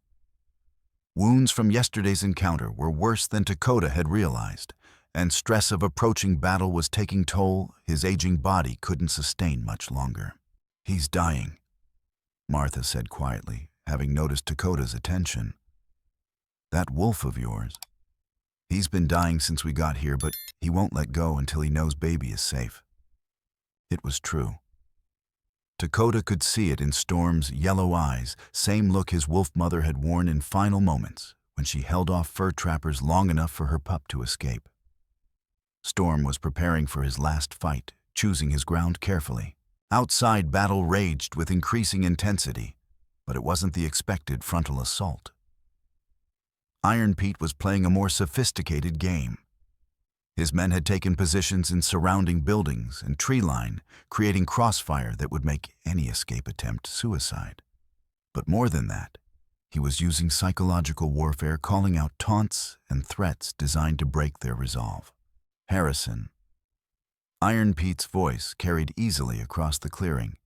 Wounds from yesterday's encounter were worse than Takoda had realized, and stress of approaching battle was taking toll his aging body couldn't sustain much longer. "He's dying," Martha said quietly, having noticed Takoda's attention. "That wolf of yours. He's been dying since we got here, but he won't let go until he knows baby is safe." It was true. Takoda could see it in Storm's yellow eyes, same look his wolf mother had worn in final moments when she held off fur trappers long enough for her pup to escape. Storm was preparing for his last fight, choosing his ground carefully. Outside, battle raged with increasing intensity, but it wasn't the expected frontal assault. Iron Pete was playing a more sophisticated game. His men had taken positions in surrounding buildings and tree line, creating crossfire that would make any escape attempt suicide. But more than that, he was using psychological warfare, calling out taunts and threats designed to break their resolve. "Harrison." Iron Pete's voice carried easily across the clearing.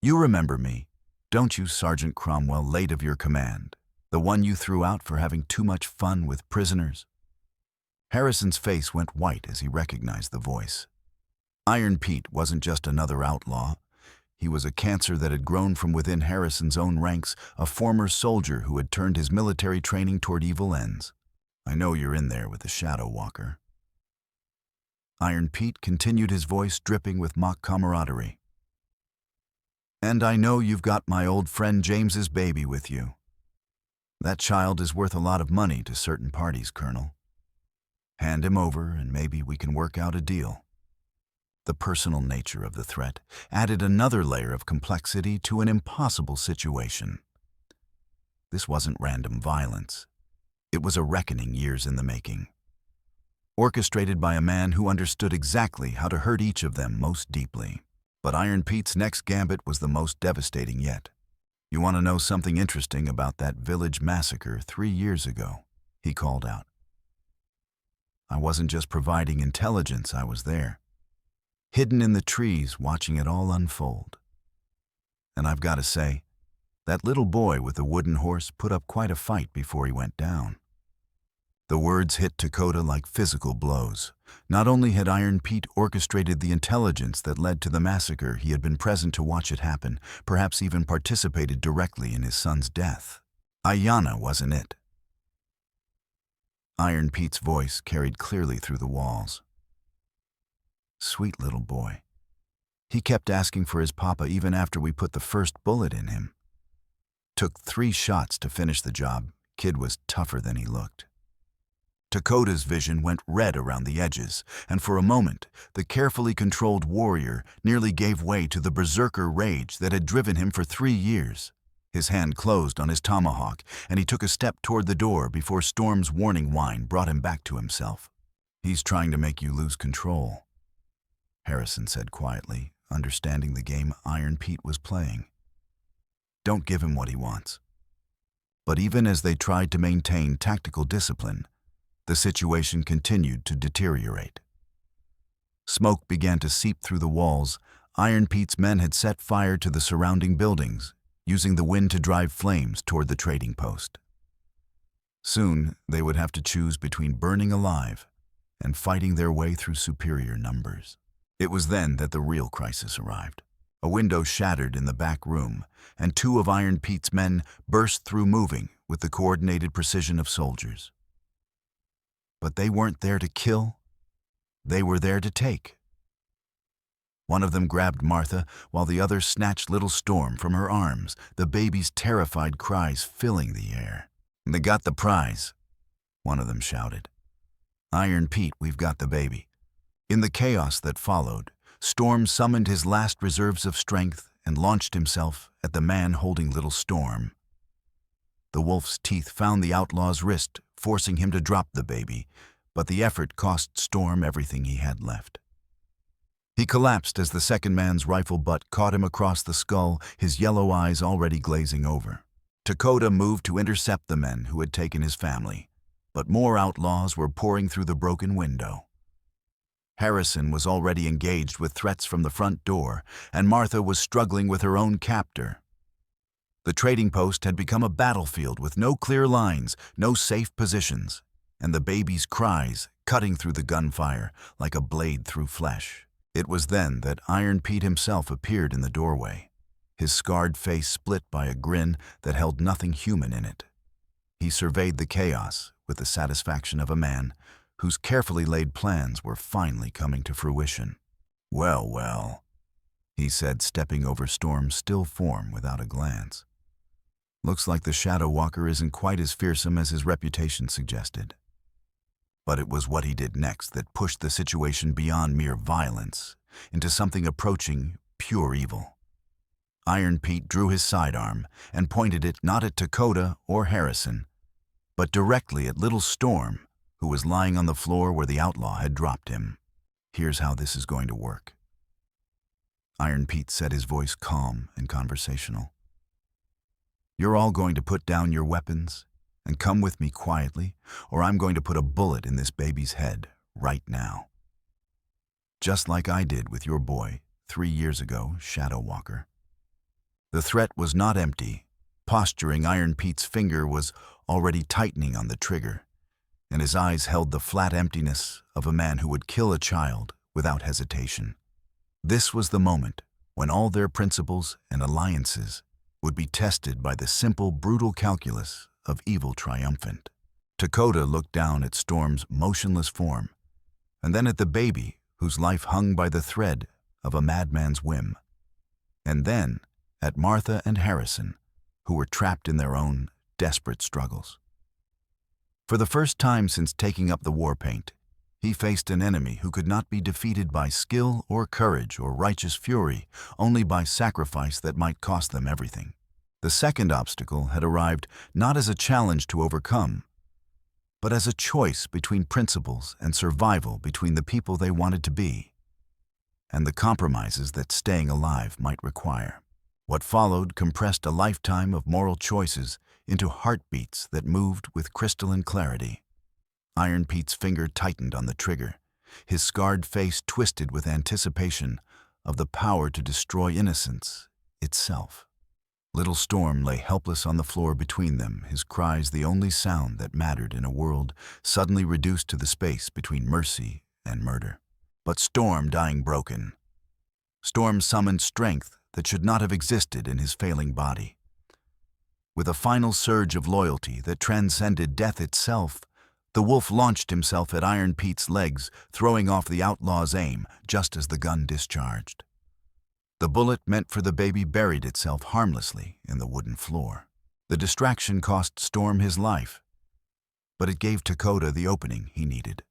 "You remember me, don't you, Sergeant Cromwell, late of your command? The one you threw out for having too much fun with prisoners?" Harrison's face went white as he recognized the voice. Iron Pete wasn't just another outlaw. He was a cancer that had grown from within Harrison's own ranks, a former soldier who had turned his military training toward evil ends. "I know you're in there with the Shadow Walker." Iron Pete continued, his voice dripping with mock camaraderie. "And I know you've got my old friend James's baby with you. That child is worth a lot of money to certain parties, Colonel. Hand him over and maybe we can work out a deal." The personal nature of the threat added another layer of complexity to an impossible situation. This wasn't random violence. It was a reckoning years in the making, orchestrated by a man who understood exactly how to hurt each of them most deeply. But Iron Pete's next gambit was the most devastating yet. "You want to know something interesting about that village massacre 3 years ago?" he called out. "I wasn't just providing intelligence, I was there, hidden in the trees, watching it all unfold. And I've got to say, that little boy with the wooden horse put up quite a fight before he went down." The words hit Takoda like physical blows. Not only had Iron Pete orchestrated the intelligence that led to the massacre, he had been present to watch it happen, perhaps even participated directly in his son's death. Ayanna wasn't it. Iron Pete's voice carried clearly through the walls. "Sweet little boy. He kept asking for his papa even after we put the first bullet in him. Took 3 shots to finish the job. Kid was tougher than he looked." Takoda's vision went red around the edges, and for a moment, the carefully controlled warrior nearly gave way to the berserker rage that had driven him for 3 years. His hand closed on his tomahawk, and he took a step toward the door before Storm's warning whine brought him back to himself. "He's trying to make you lose control," Harrison said quietly, understanding the game Iron Pete was playing. "Don't give him what he wants." But even as they tried to maintain tactical discipline, the situation continued to deteriorate. Smoke began to seep through the walls. Iron Pete's men had set fire to the surrounding buildings, using the wind to drive flames toward the trading post. Soon, they would have to choose between burning alive and fighting their way through superior numbers. It was then that the real crisis arrived. A window shattered in the back room, and 2 of Iron Pete's men burst through, moving with the coordinated precision of soldiers. But they weren't there to kill. They were there to take. One of them grabbed Martha, while the other snatched little Storm from her arms, the baby's terrified cries filling the air. "They got the prize," one of them shouted. Iron Pete, we've got the baby. In the chaos that followed, Storm summoned his last reserves of strength and launched himself at the man holding little Storm. The wolf's teeth found the outlaw's wrist, forcing him to drop the baby, but the effort cost Storm everything he had left. He collapsed as the second man's rifle butt caught him across the skull, his yellow eyes already glazing over. Takoda moved to intercept the men who had taken his family, but more outlaws were pouring through the broken window. Harrison was already engaged with threats from the front door, and Martha was struggling with her own captor. The trading post had become a battlefield with no clear lines, no safe positions, and the baby's cries cutting through the gunfire like a blade through flesh. It was then that Iron Pete himself appeared in the doorway, his scarred face split by a grin that held nothing human in it. He surveyed the chaos with the satisfaction of a man whose carefully laid plans were finally coming to fruition. "Well, well," he said, stepping over Storm's still form without a glance. "Looks like the Shadow Walker isn't quite as fearsome as his reputation suggested." But it was what he did next that pushed the situation beyond mere violence into something approaching pure evil. Iron Pete drew his sidearm and pointed it not at Takoda or Harrison, but directly at little Storm, who was lying on the floor where the outlaw had dropped him. "Here's how this is going to work." Iron Pete said, his voice calm and conversational. "You're all going to put down your weapons and come with me quietly, or I'm going to put a bullet in this baby's head right now. Just like I did with your boy 3 years ago, Shadow Walker." The threat was not empty. Posturing, Iron Pete's finger was already tightening on the trigger, and his eyes held the flat emptiness of a man who would kill a child without hesitation. This was the moment when all their principles and alliances would be tested by the simple, brutal calculus of evil triumphant. Takoda looked down at Storm's motionless form, and then at the baby whose life hung by the thread of a madman's whim, and then at Martha and Harrison, who were trapped in their own desperate struggles. For the first time since taking up the war paint, he faced an enemy who could not be defeated by skill or courage or righteous fury, only by sacrifice that might cost them everything. The second obstacle had arrived not as a challenge to overcome, but as a choice between principles and survival, between the people they wanted to be and the compromises that staying alive might require. What followed compressed a lifetime of moral choices into heartbeats that moved with crystalline clarity. Iron Pete's finger tightened on the trigger, his scarred face twisted with anticipation of the power to destroy innocence itself. Little Storm lay helpless on the floor between them, his cries the only sound that mattered in a world suddenly reduced to the space between mercy and murder. But Storm dying broken. Storm summoned strength that should not have existed in his failing body. With a final surge of loyalty that transcended death itself, the wolf launched himself at Iron Pete's legs, throwing off the outlaw's aim just as the gun discharged. The bullet meant for the baby buried itself harmlessly in the wooden floor. The distraction cost Storm his life, but it gave Takoda the opening he needed.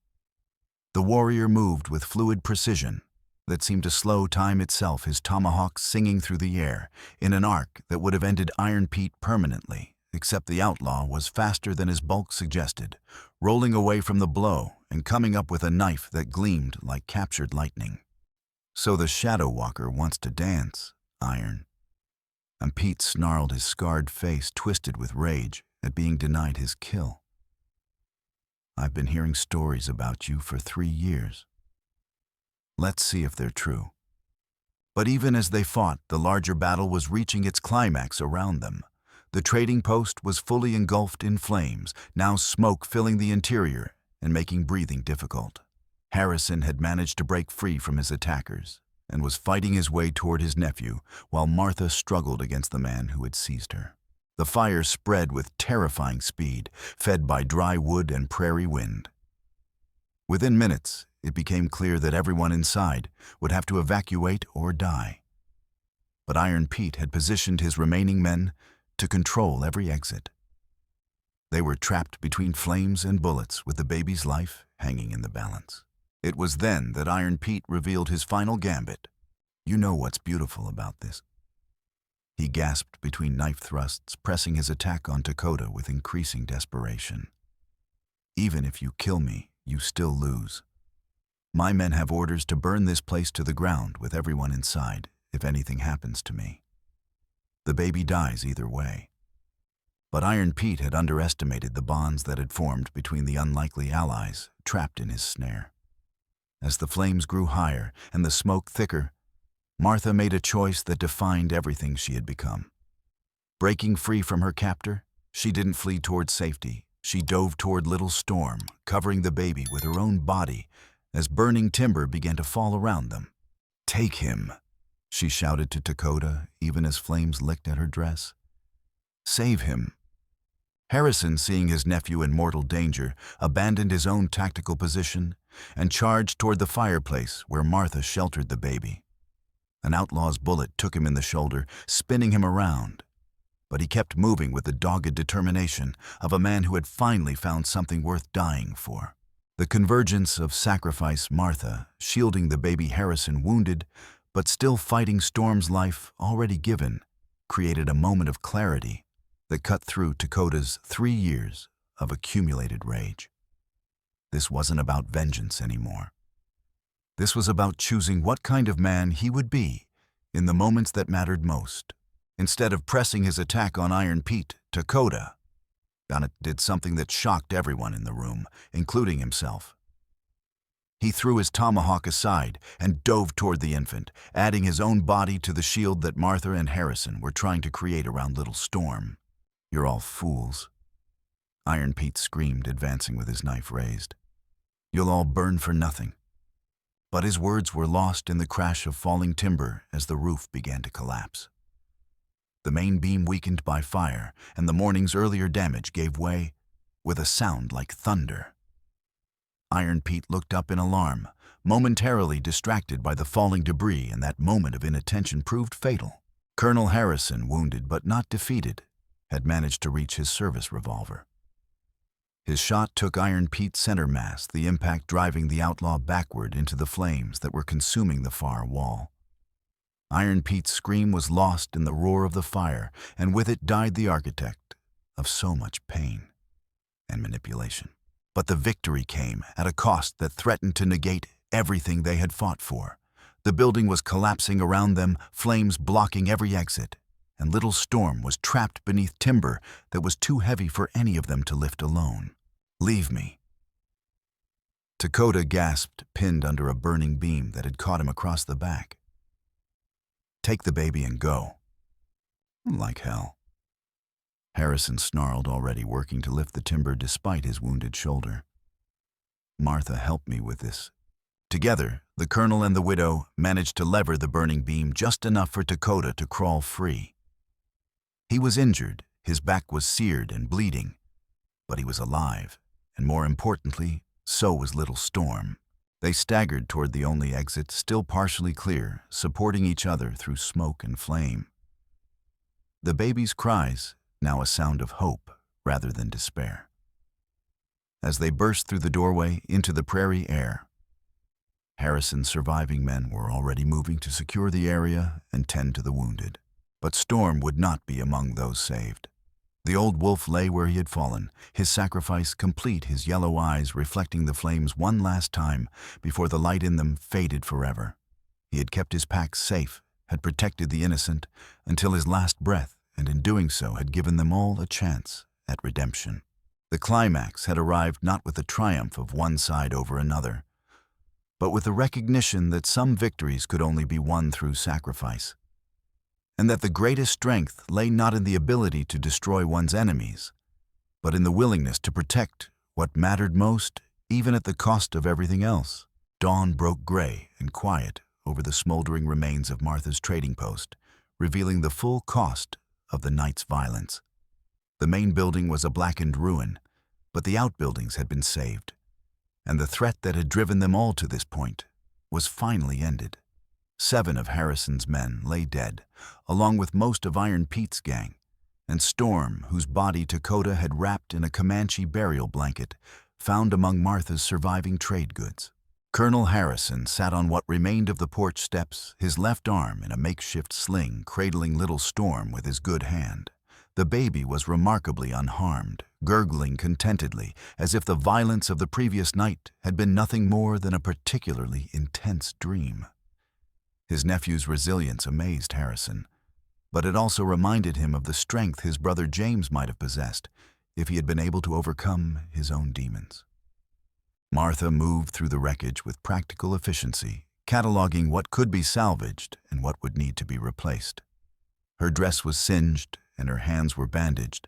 The warrior moved with fluid precision that seemed to slow time itself, his tomahawk singing through the air in an arc that would have ended Iron Pete permanently, except the outlaw was faster than his bulk suggested, rolling away from the blow and coming up with a knife that gleamed like captured lightning. "So the Shadow Walker wants to dance, Iron." And Pete snarled, his scarred face twisted with rage at being denied his kill. "I've been hearing stories about you for 3 years. Let's see if they're true." But even as they fought, the larger battle was reaching its climax around them. The trading post was fully engulfed in flames, now smoke filling the interior and making breathing difficult. Harrison had managed to break free from his attackers and was fighting his way toward his nephew, while Martha struggled against the man who had seized her. The fire spread with terrifying speed, fed by dry wood and prairie wind. Within minutes, it became clear that everyone inside would have to evacuate or die. But Iron Pete had positioned his remaining men to control every exit. They were trapped between flames and bullets, with the baby's life hanging in the balance. It was then that Iron Pete revealed his final gambit. "You know what's beautiful about this?" He gasped between knife thrusts, pressing his attack on Takoda with increasing desperation. "Even if you kill me, you still lose. My men have orders to burn this place to the ground with everyone inside if anything happens to me. The baby dies either way." But Iron Pete had underestimated the bonds that had formed between the unlikely allies trapped in his snare. As the flames grew higher and the smoke thicker, Martha made a choice that defined everything she had become. Breaking free from her captor, she didn't flee toward safety. She dove toward Little Storm, covering the baby with her own body as burning timber began to fall around them. "Take him," she shouted to Takoda, even as flames licked at her dress. "Save him." Harrison, seeing his nephew in mortal danger, abandoned his own tactical position and charged toward the fireplace where Martha sheltered the baby. An outlaw's bullet took him in the shoulder, spinning him around. But he kept moving with the dogged determination of a man who had finally found something worth dying for. The convergence of sacrifice Martha, shielding the baby Harrison wounded, but still fighting Storm's life already given, created a moment of clarity that cut through Takoda's 3 years of accumulated rage. This wasn't about vengeance anymore. This was about choosing what kind of man he would be in the moments that mattered most. Instead of pressing his attack on Iron Pete, Takoda did something that shocked everyone in the room, including himself. He threw his tomahawk aside and dove toward the infant, adding his own body to the shield that Martha and Harrison were trying to create around Little Storm. "You're all fools," Iron Pete screamed, advancing with his knife raised. "You'll all burn for nothing." But his words were lost in the crash of falling timber as the roof began to collapse. The main beam weakened by fire, and the morning's earlier damage gave way with a sound like thunder. Iron Pete looked up in alarm, momentarily distracted by the falling debris, and that moment of inattention proved fatal. Colonel Harrison, wounded but not defeated, had managed to reach his service revolver. His shot took Iron Pete's center mass, the impact driving the outlaw backward into the flames that were consuming the far wall. Iron Pete's scream was lost in the roar of the fire, and with it died the architect of so much pain and manipulation. But the victory came at a cost that threatened to negate everything they had fought for. The building was collapsing around them, flames blocking every exit, and Little Storm was trapped beneath timber that was too heavy for any of them to lift alone. "Leave me." Takoda gasped, pinned under a burning beam that had caught him across the back. "Take the baby and go." "Like hell." Harrison snarled, already working to lift the timber despite his wounded shoulder. "Martha, help me with this." Together, the colonel and the widow managed to lever the burning beam just enough for Takoda to crawl free. He was injured, his back was seared and bleeding, but he was alive, and more importantly, so was Little Storm. They staggered toward the only exit, still partially clear, supporting each other through smoke and flame. The baby's cries, now a sound of hope rather than despair. As they burst through the doorway into the prairie air, Harrison's surviving men were already moving to secure the area and tend to the wounded. But Storm would not be among those saved. The old wolf lay where he had fallen, his sacrifice complete, his yellow eyes reflecting the flames one last time before the light in them faded forever. He had kept his pack safe, had protected the innocent until his last breath, and in doing so had given them all a chance at redemption. The climax had arrived not with the triumph of one side over another, but with the recognition that some victories could only be won through sacrifice, and that the greatest strength lay not in the ability to destroy one's enemies, but in the willingness to protect what mattered most, even at the cost of everything else. Dawn broke gray and quiet over the smoldering remains of Martha's trading post, revealing the full cost of the night's violence. The main building was a blackened ruin, but the outbuildings had been saved, and the threat that had driven them all to this point was finally ended. 7 of Harrison's men lay dead, along with most of Iron Pete's gang, and Storm, whose body Takoda had wrapped in a Comanche burial blanket, found among Martha's surviving trade goods. Colonel Harrison sat on what remained of the porch steps, his left arm in a makeshift sling, cradling little Storm with his good hand. The baby was remarkably unharmed, gurgling contentedly, as if the violence of the previous night had been nothing more than a particularly intense dream. His nephew's resilience amazed Harrison, but it also reminded him of the strength his brother James might have possessed if he had been able to overcome his own demons. Martha moved through the wreckage with practical efficiency, cataloging what could be salvaged and what would need to be replaced. Her dress was singed and her hands were bandaged,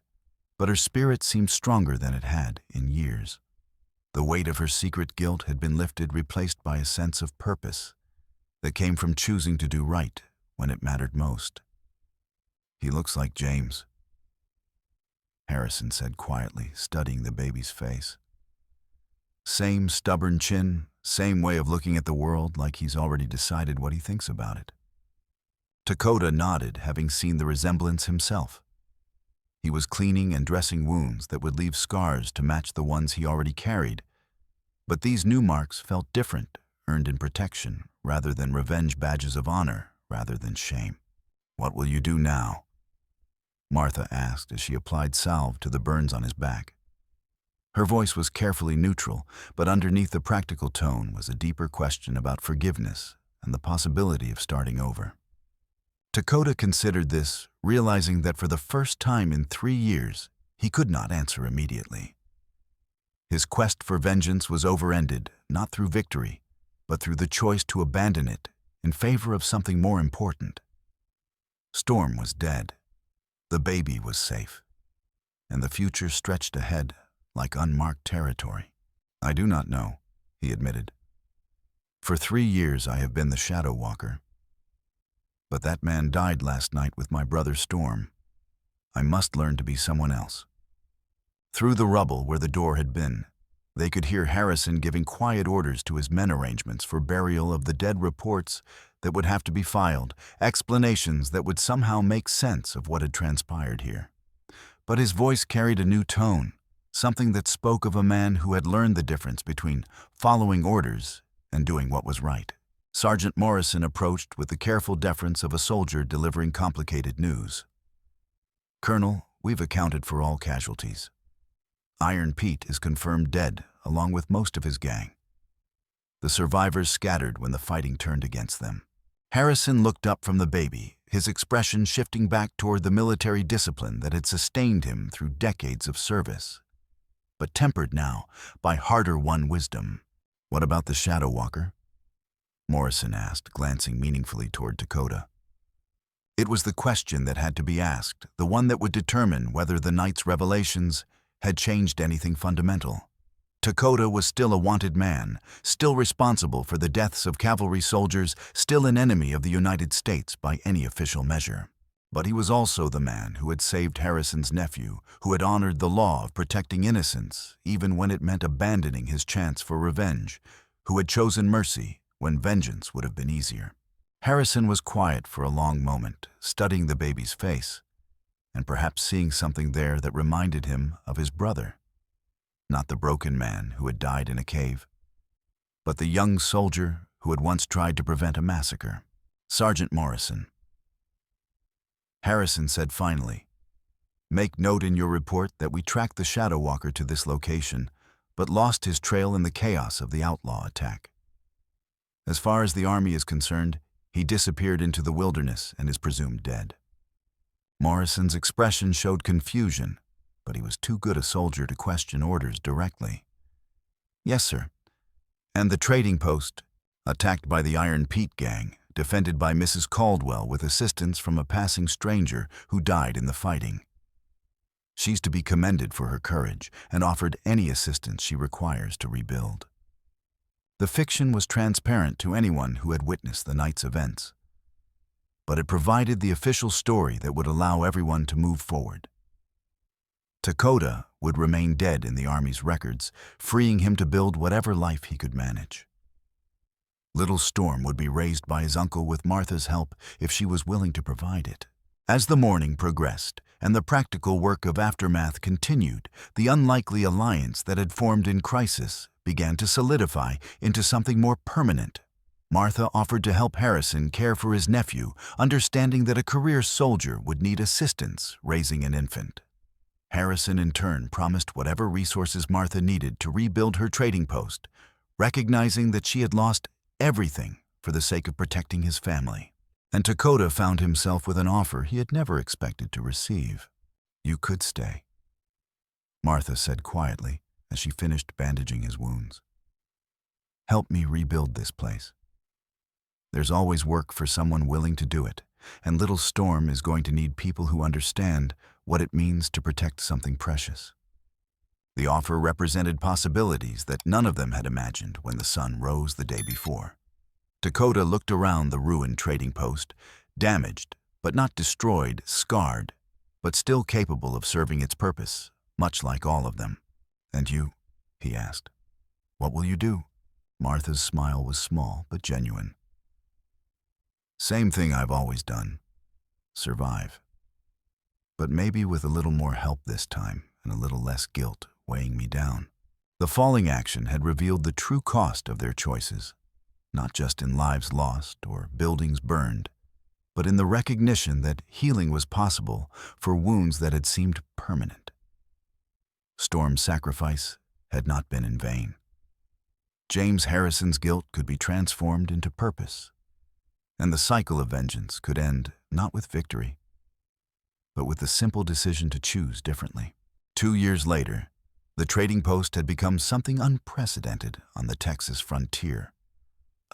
but her spirit seemed stronger than it had in years. The weight of her secret guilt had been lifted, replaced by a sense of purpose that came from choosing to do right when it mattered most. "He looks like James," Harrison said quietly, studying the baby's face. "Same stubborn chin, same way of looking at the world, like he's already decided what he thinks about it." Takoda nodded, having seen the resemblance himself. He was cleaning and dressing wounds that would leave scars to match the ones he already carried, but these new marks felt different, earned in protection rather than revenge, badges of honor rather than shame. "What will you do now?" Martha asked as she applied salve to the burns on his back. Her voice was carefully neutral, but underneath the practical tone was a deeper question about forgiveness and the possibility of starting over. Takoda considered this, realizing that for the first time in 3 years, he could not answer immediately. His quest for vengeance was over-ended, not through victory, but through the choice to abandon it in favor of something more important. Storm was dead. The baby was safe, and the future stretched ahead like unmarked territory. "I do not know," he admitted. "For 3 years I have been the Shadow Walker. But that man died last night with my brother Storm. I must learn to be someone else." Through the rubble where the door had been, they could hear Harrison giving quiet orders to his men, arrangements for burial of the dead, reports that would have to be filed, explanations that would somehow make sense of what had transpired here. But his voice carried a new tone, something that spoke of a man who had learned the difference between following orders and doing what was right. Sergeant Morrison approached with the careful deference of a soldier delivering complicated news. "Colonel, we've accounted for all casualties. Iron Pete is confirmed dead, along with most of his gang. The survivors scattered when the fighting turned against them." Harrison looked up from the baby, his expression shifting back toward the military discipline that had sustained him through decades of service, but tempered now by harder-won wisdom. "What about the Shadow Walker?" Morrison asked, glancing meaningfully toward Takoda. It was the question that had to be asked, the one that would determine whether the night's revelations had changed anything fundamental. Takoda was still a wanted man, still responsible for the deaths of cavalry soldiers, still an enemy of the United States by any official measure. But he was also the man who had saved Harrison's nephew, who had honored the law of protecting innocence, even when it meant abandoning his chance for revenge, who had chosen mercy when vengeance would have been easier. Harrison was quiet for a long moment, studying the baby's face, and perhaps seeing something there that reminded him of his brother. Not the broken man who had died in a cave, but the young soldier who had once tried to prevent a massacre. "Sergeant Morrison," Harrison said finally, "make note in your report that we tracked the Shadow Walker to this location, but lost his trail in the chaos of the outlaw attack. As far as the army is concerned, he disappeared into the wilderness and is presumed dead." Morrison's expression showed confusion, but he was too good a soldier to question orders directly. "Yes, sir. And the trading post, attacked by the Iron Pete gang, defended by Mrs. Caldwell with assistance from a passing stranger who died in the fighting. She's to be commended for her courage and offered any assistance she requires to rebuild." The fiction was transparent to anyone who had witnessed the night's events, but it provided the official story that would allow everyone to move forward. Takoda would remain dead in the Army's records, freeing him to build whatever life he could manage. Little Storm would be raised by his uncle with Martha's help if she was willing to provide it. As the morning progressed and the practical work of aftermath continued, the unlikely alliance that had formed in crisis began to solidify into something more permanent. Martha offered to help Harrison care for his nephew, understanding that a career soldier would need assistance raising an infant. Harrison in turn promised whatever resources Martha needed to rebuild her trading post, recognizing that she had lost everything for the sake of protecting his family. And Takoda found himself with an offer he had never expected to receive. "You could stay," Martha said quietly as she finished bandaging his wounds. "Help me rebuild this place. There's always work for someone willing to do it, and Little Storm is going to need people who understand what it means to protect something precious." The offer represented possibilities that none of them had imagined when the sun rose the day before. Takoda looked around the ruined trading post, damaged, but not destroyed, scarred, but still capable of serving its purpose, much like all of them. "And you?" he asked. "What will you do?" Martha's smile was small but genuine. "Same thing I've always done. Survive. But maybe with a little more help this time and a little less guilt weighing me down." The falling action had revealed the true cost of their choices, not just in lives lost or buildings burned, but in the recognition that healing was possible for wounds that had seemed permanent. Storm's sacrifice had not been in vain. James Harrison's guilt could be transformed into purpose, and the cycle of vengeance could end not with victory, but with the simple decision to choose differently. 2 years later, the trading post had become something unprecedented on the Texas frontier.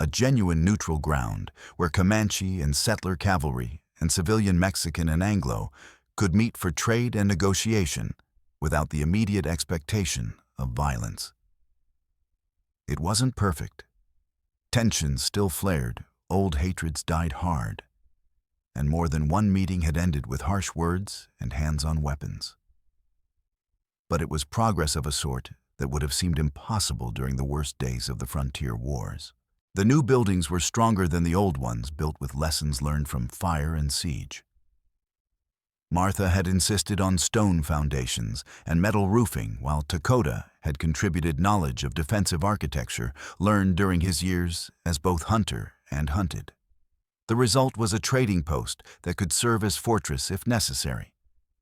A genuine neutral ground where Comanche and settler cavalry and civilian Mexican and Anglo could meet for trade and negotiation without the immediate expectation of violence. It wasn't perfect. Tensions still flared, old hatreds died hard, and more than one meeting had ended with harsh words and hands-on weapons. But it was progress of a sort that would have seemed impossible during the worst days of the frontier wars. The new buildings were stronger than the old ones, built with lessons learned from fire and siege. Martha had insisted on stone foundations and metal roofing, while Takoda had contributed knowledge of defensive architecture learned during his years as both hunter and hunted. The result was a trading post that could serve as fortress if necessary,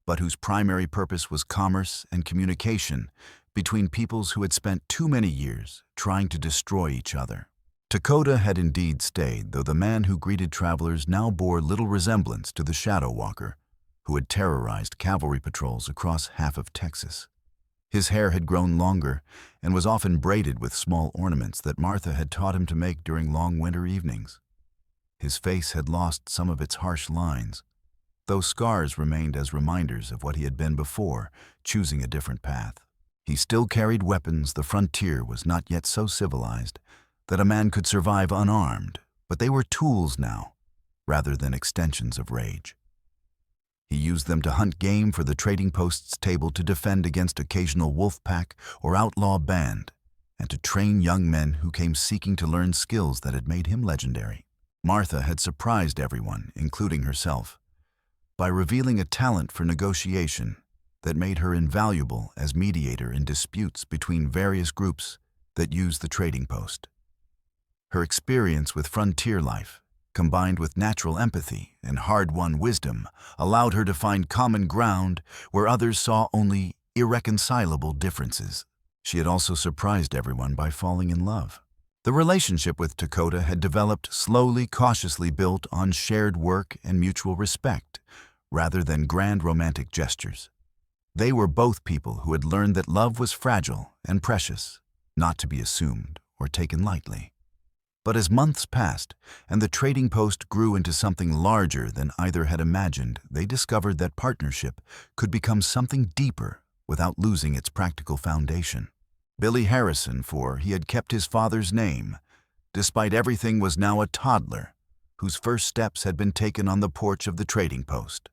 but whose primary purpose was commerce and communication between peoples who had spent too many years trying to destroy each other. Takoda had indeed stayed, though the man who greeted travelers now bore little resemblance to the Shadow Walker, who had terrorized cavalry patrols across half of Texas. His hair had grown longer and was often braided with small ornaments that Martha had taught him to make during long winter evenings. His face had lost some of its harsh lines, though scars remained as reminders of what he had been before, choosing a different path. He still carried weapons. The frontier was not yet so civilized that a man could survive unarmed, but they were tools now, rather than extensions of rage. He used them to hunt game for the trading post's table, to defend against occasional wolf pack or outlaw band, and to train young men who came seeking to learn skills that had made him legendary. Martha had surprised everyone, including herself, by revealing a talent for negotiation that made her invaluable as mediator in disputes between various groups that used the trading post. Her experience with frontier life, combined with natural empathy and hard-won wisdom, allowed her to find common ground where others saw only irreconcilable differences. She had also surprised everyone by falling in love. The relationship with Takoda had developed slowly, cautiously, built on shared work and mutual respect, rather than grand romantic gestures. They were both people who had learned that love was fragile and precious, not to be assumed or taken lightly. But as months passed and the trading post grew into something larger than either had imagined, they discovered that partnership could become something deeper without losing its practical foundation. Billy Harrison, for he had kept his father's name, despite everything, was now a toddler whose first steps had been taken on the porch of the trading post,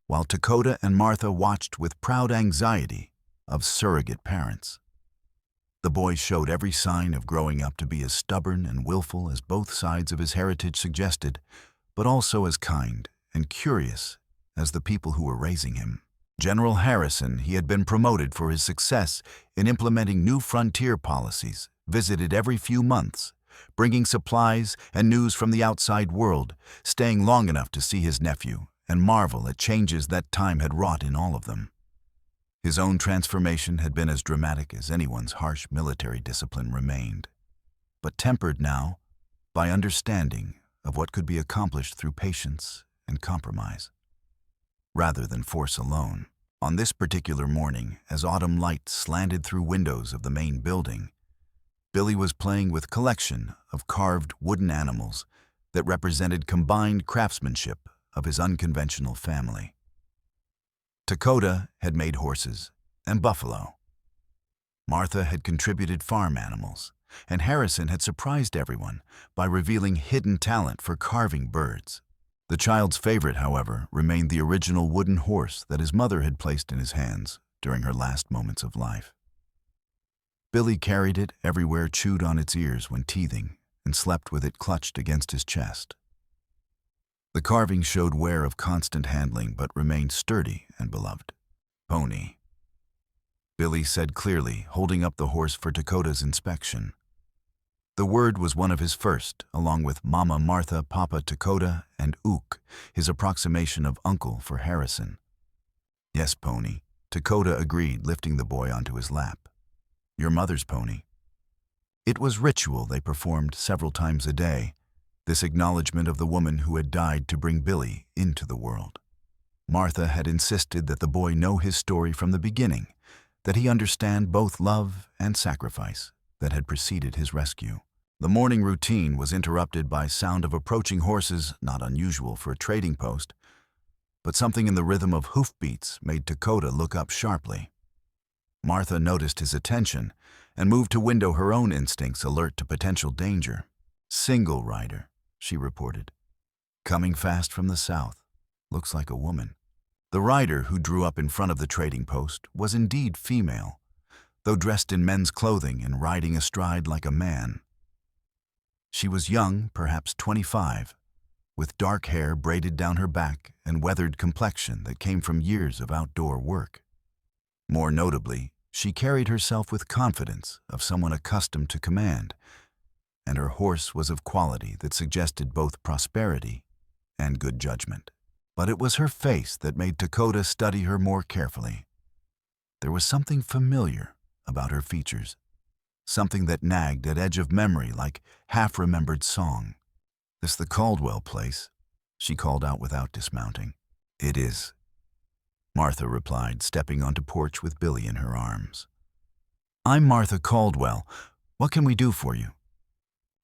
while Takoda and Martha watched with proud anxiety of surrogate parents. The boy showed every sign of growing up to be as stubborn and willful as both sides of his heritage suggested, but also as kind and curious as the people who were raising him. General Harrison, he had been promoted for his success in implementing new frontier policies, visited every few months, bringing supplies and news from the outside world, staying long enough to see his nephew and marvel at changes that time had wrought in all of them. His own transformation had been as dramatic as anyone's harsh military discipline remained, but tempered now by understanding of what could be accomplished through patience and compromise, rather than force alone. On this particular morning, as autumn light slanted through windows of the main building, Billy was playing with a collection of carved wooden animals that represented combined craftsmanship of his unconventional family. Takoda had made horses and buffalo. Martha had contributed farm animals, and Harrison had surprised everyone by revealing hidden talent for carving birds. The child's favorite, however, remained the original wooden horse that his mother had placed in his hands during her last moments of life. Billy carried it everywhere, chewed on its ears when teething, and slept with it clutched against his chest. The carving showed wear of constant handling but remained sturdy and beloved. "Pony," Billy said clearly, holding up the horse for Takoda's inspection. The word was one of his first, along with Mama Martha, Papa Takoda, and Ook, his approximation of uncle for Harrison. "Yes, Pony," Takoda agreed, lifting the boy onto his lap. "Your mother's pony." It was ritual they performed several times a day, this acknowledgement of the woman who had died to bring Billy into the world. Martha had insisted that the boy know his story from the beginning, that he understand both love and sacrifice that had preceded his rescue. The morning routine was interrupted by sound of approaching horses, not unusual for a trading post, but something in the rhythm of hoofbeats made Takoda look up sharply. Martha noticed his attention and moved to window, her own instincts alert to potential danger. "Single rider," she reported. "Coming fast from the south. Looks like a woman." The rider who drew up in front of the trading post was indeed female, though dressed in men's clothing and riding astride like a man. She was young, perhaps 25, with dark hair braided down her back and weathered complexion that came from years of outdoor work. More notably, she carried herself with confidence of someone accustomed to command, and her horse was of quality that suggested both prosperity and good judgment. But it was her face that made Takoda study her more carefully. There was something familiar about her features, something that nagged at edge of memory like half-remembered song. "This the Caldwell place?" she called out without dismounting. "It is," Martha replied, stepping onto porch with Billy in her arms. "I'm Martha Caldwell. What can we do for you?"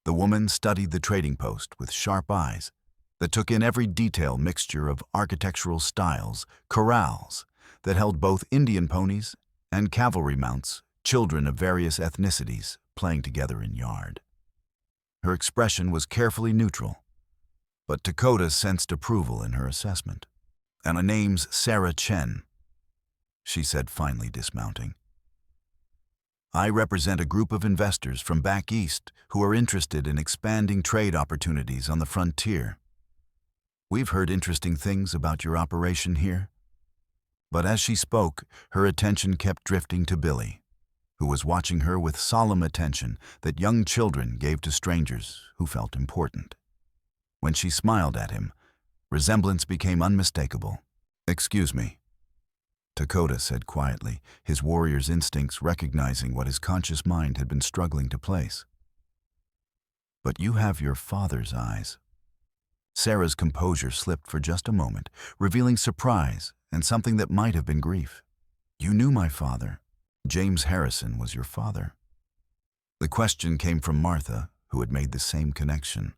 The woman studied the trading post with sharp eyes that took in every detail mixture of architectural styles, corrals that held both Indian ponies and cavalry mounts, children of various ethnicities playing together in yard. Her expression was carefully neutral, but Takoda sensed approval in her assessment. "And my name's Sarah Chen," she said, finally dismounting. "I represent a group of investors from back east who are interested in expanding trade opportunities on the frontier. We've heard interesting things about your operation here." But as she spoke, her attention kept drifting to Billy, who was watching her with solemn attention that young children gave to strangers who felt important. When she smiled at him, resemblance became unmistakable. "Excuse me," Takoda said quietly, his warrior's instincts recognizing what his conscious mind had been struggling to place. "But you have your father's eyes." Sarah's composure slipped for just a moment, revealing surprise and something that might have been grief. "You knew my father. James Harrison was your father." The question came from Martha, who had made the same connection.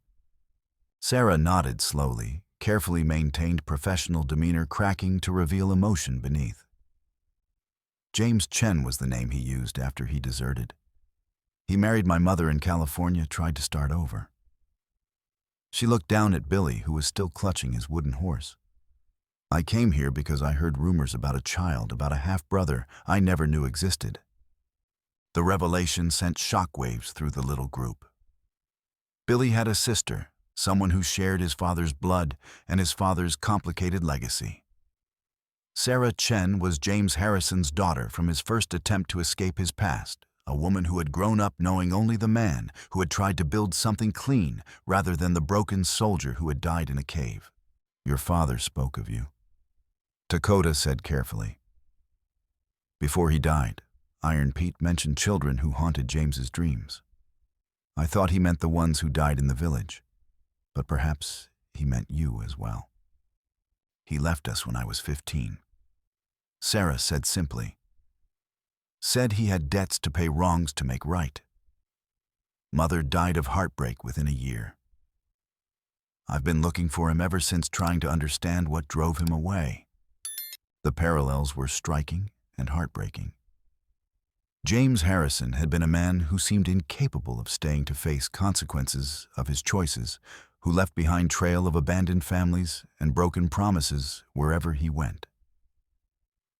Sarah nodded slowly, carefully maintained professional demeanor cracking to reveal emotion beneath. "James Chen was the name he used after he deserted. He married my mother in California, tried to start over." She looked down at Billy, who was still clutching his wooden horse. "I came here because I heard rumors about a child, about a half-brother I never knew existed." The revelation sent shockwaves through the little group. Billy had a sister, someone who shared his father's blood and his father's complicated legacy. Sarah Chen was James Harrison's daughter from his first attempt to escape his past, a woman who had grown up knowing only the man who had tried to build something clean rather than the broken soldier who had died in a cave. "Your father spoke of you," Takoda said carefully. "Before he died, Iron Pete mentioned children who haunted James's dreams. I thought he meant the ones who died in the village, but perhaps he meant you as well. He left us when I was 15. Sarah said simply. Said he had debts to pay, wrongs to make right. Mother died of heartbreak within a year. I've been looking for him ever since, trying to understand what drove him away." The parallels were striking and heartbreaking. James Harrison had been a man who seemed incapable of staying to face consequences of his choices, who left behind trail of abandoned families and broken promises wherever he went.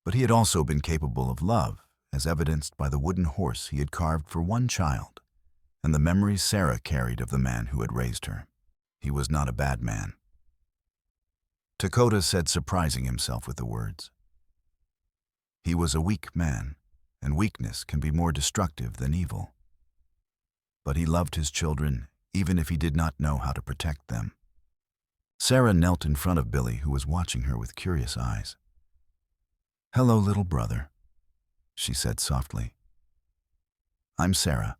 But he had also been capable of love, as evidenced by the wooden horse he had carved for one child, and the memories Sarah carried of the man who had raised her. He was not a bad man. Takoda said, surprising himself with the words. He was a weak man, and weakness can be more destructive than evil. But he loved his children, even if he did not know how to protect them. Sarah knelt in front of Billy, who was watching her with curious eyes. "Hello, little brother," she said softly. "I'm Sarah.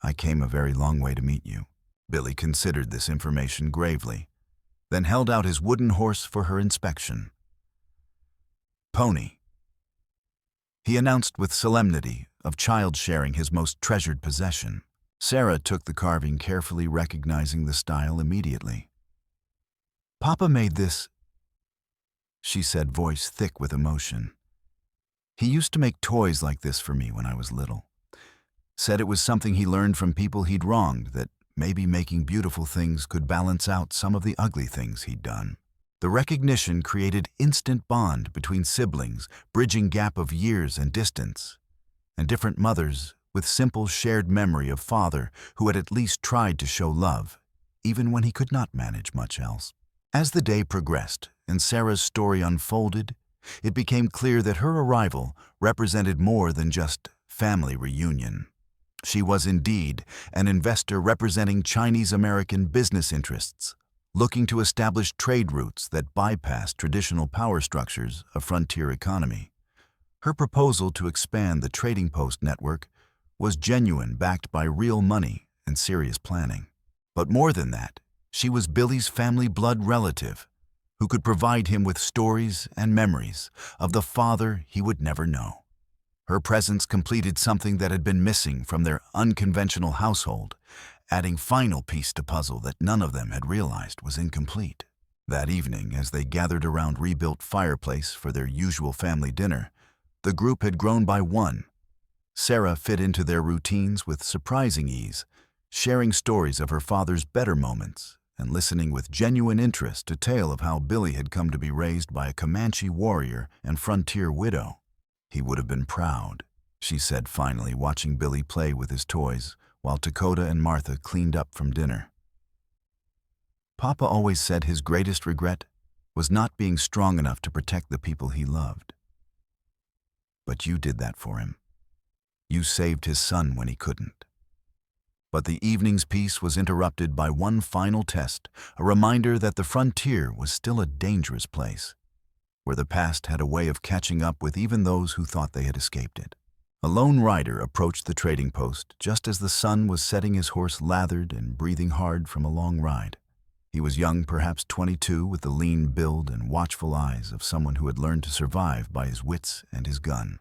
I came a very long way to meet you." Billy considered this information gravely, then held out his wooden horse for her inspection. "Pony," he announced with solemnity of child sharing his most treasured possession. Sarah took the carving, carefully recognizing the style immediately. "Papa made this," she said, voice thick with emotion. "He used to make toys like this for me when I was little. Said it was something he learned from people he'd wronged, that maybe making beautiful things could balance out some of the ugly things he'd done." The recognition created instant bond between siblings, bridging gap of years and distance, and different mothers with simple shared memory of father who had at least tried to show love, even when he could not manage much else. As the day progressed and Sarah's story unfolded, it became clear that her arrival represented more than just family reunion. She was indeed an investor representing Chinese-American business interests, looking to establish trade routes that bypass traditional power structures of frontier economy. Her proposal to expand the trading post network was genuine, backed by real money and serious planning. But more than that, she was Billy's family blood relative, who could provide him with stories and memories of the father he would never know. Her presence completed something that had been missing from their unconventional household, adding final piece to puzzle that none of them had realized was incomplete. That evening, as they gathered around rebuilt fireplace for their usual family dinner, the group had grown by one. Sarah fit into their routines with surprising ease, sharing stories of her father's better moments and listening with genuine interest to tale of how Billy had come to be raised by a Comanche warrior and frontier widow. "He would have been proud," she said finally, watching Billy play with his toys while Takoda and Martha cleaned up from dinner. "Papa always said his greatest regret was not being strong enough to protect the people he loved. But you did that for him. You saved his son when he couldn't." But the evening's peace was interrupted by one final test, a reminder that the frontier was still a dangerous place, where the past had a way of catching up with even those who thought they had escaped it. A lone rider approached the trading post just as the sun was setting, his horse lathered and breathing hard from a long ride. He was young, perhaps 22, with the lean build and watchful eyes of someone who had learned to survive by his wits and his gun.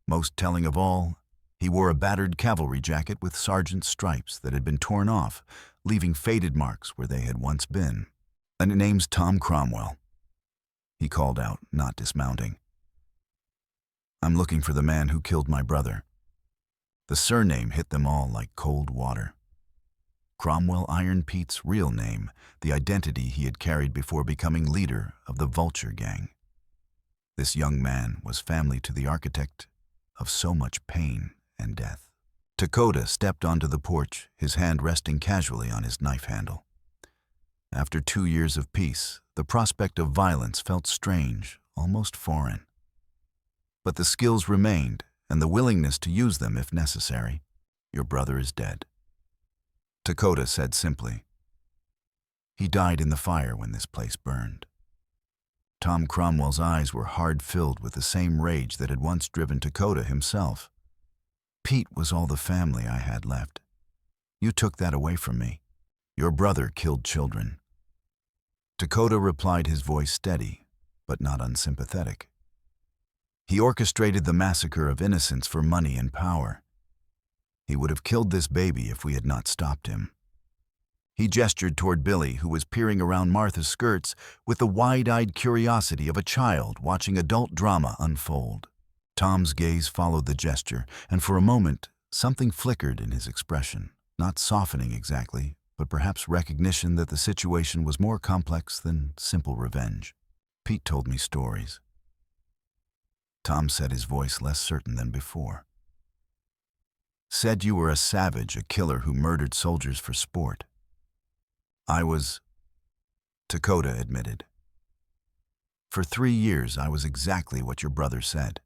Most telling of all, he wore a battered cavalry jacket with sergeant's stripes that had been torn off, leaving faded marks where they had once been. "And the name's Tom Cromwell," he called out, not dismounting. "I'm looking for the man who killed my brother." The surname hit them all like cold water. Cromwell, Iron Pete's real name, the identity he had carried before becoming leader of the Vulture Gang. This young man was family to the architect of so much pain and death. Takoda stepped onto the porch, his hand resting casually on his knife handle. After 2 years of peace, the prospect of violence felt strange, almost foreign. But the skills remained, and the willingness to use them if necessary. Your brother is dead, Takoda said simply. He died in the fire when this place burned. Tom Cromwell's eyes were hard-filled with the same rage that had once driven Takoda himself. Pete was all the family I had left. You took that away from me. Your brother killed children. Takoda replied, his voice steady, but not unsympathetic. He orchestrated the massacre of innocents for money and power. He would have killed this baby if we had not stopped him. He gestured toward Billy, who was peering around Martha's skirts with the wide-eyed curiosity of a child watching adult drama unfold. Tom's gaze followed the gesture, and for a moment, something flickered in his expression, not softening exactly, but perhaps recognition that the situation was more complex than simple revenge. Pete told me stories. Tom said, his voice less certain than before. Said you were a savage, a killer who murdered soldiers for sport. I was, Takoda admitted. For 3 years, I was exactly what your brother said.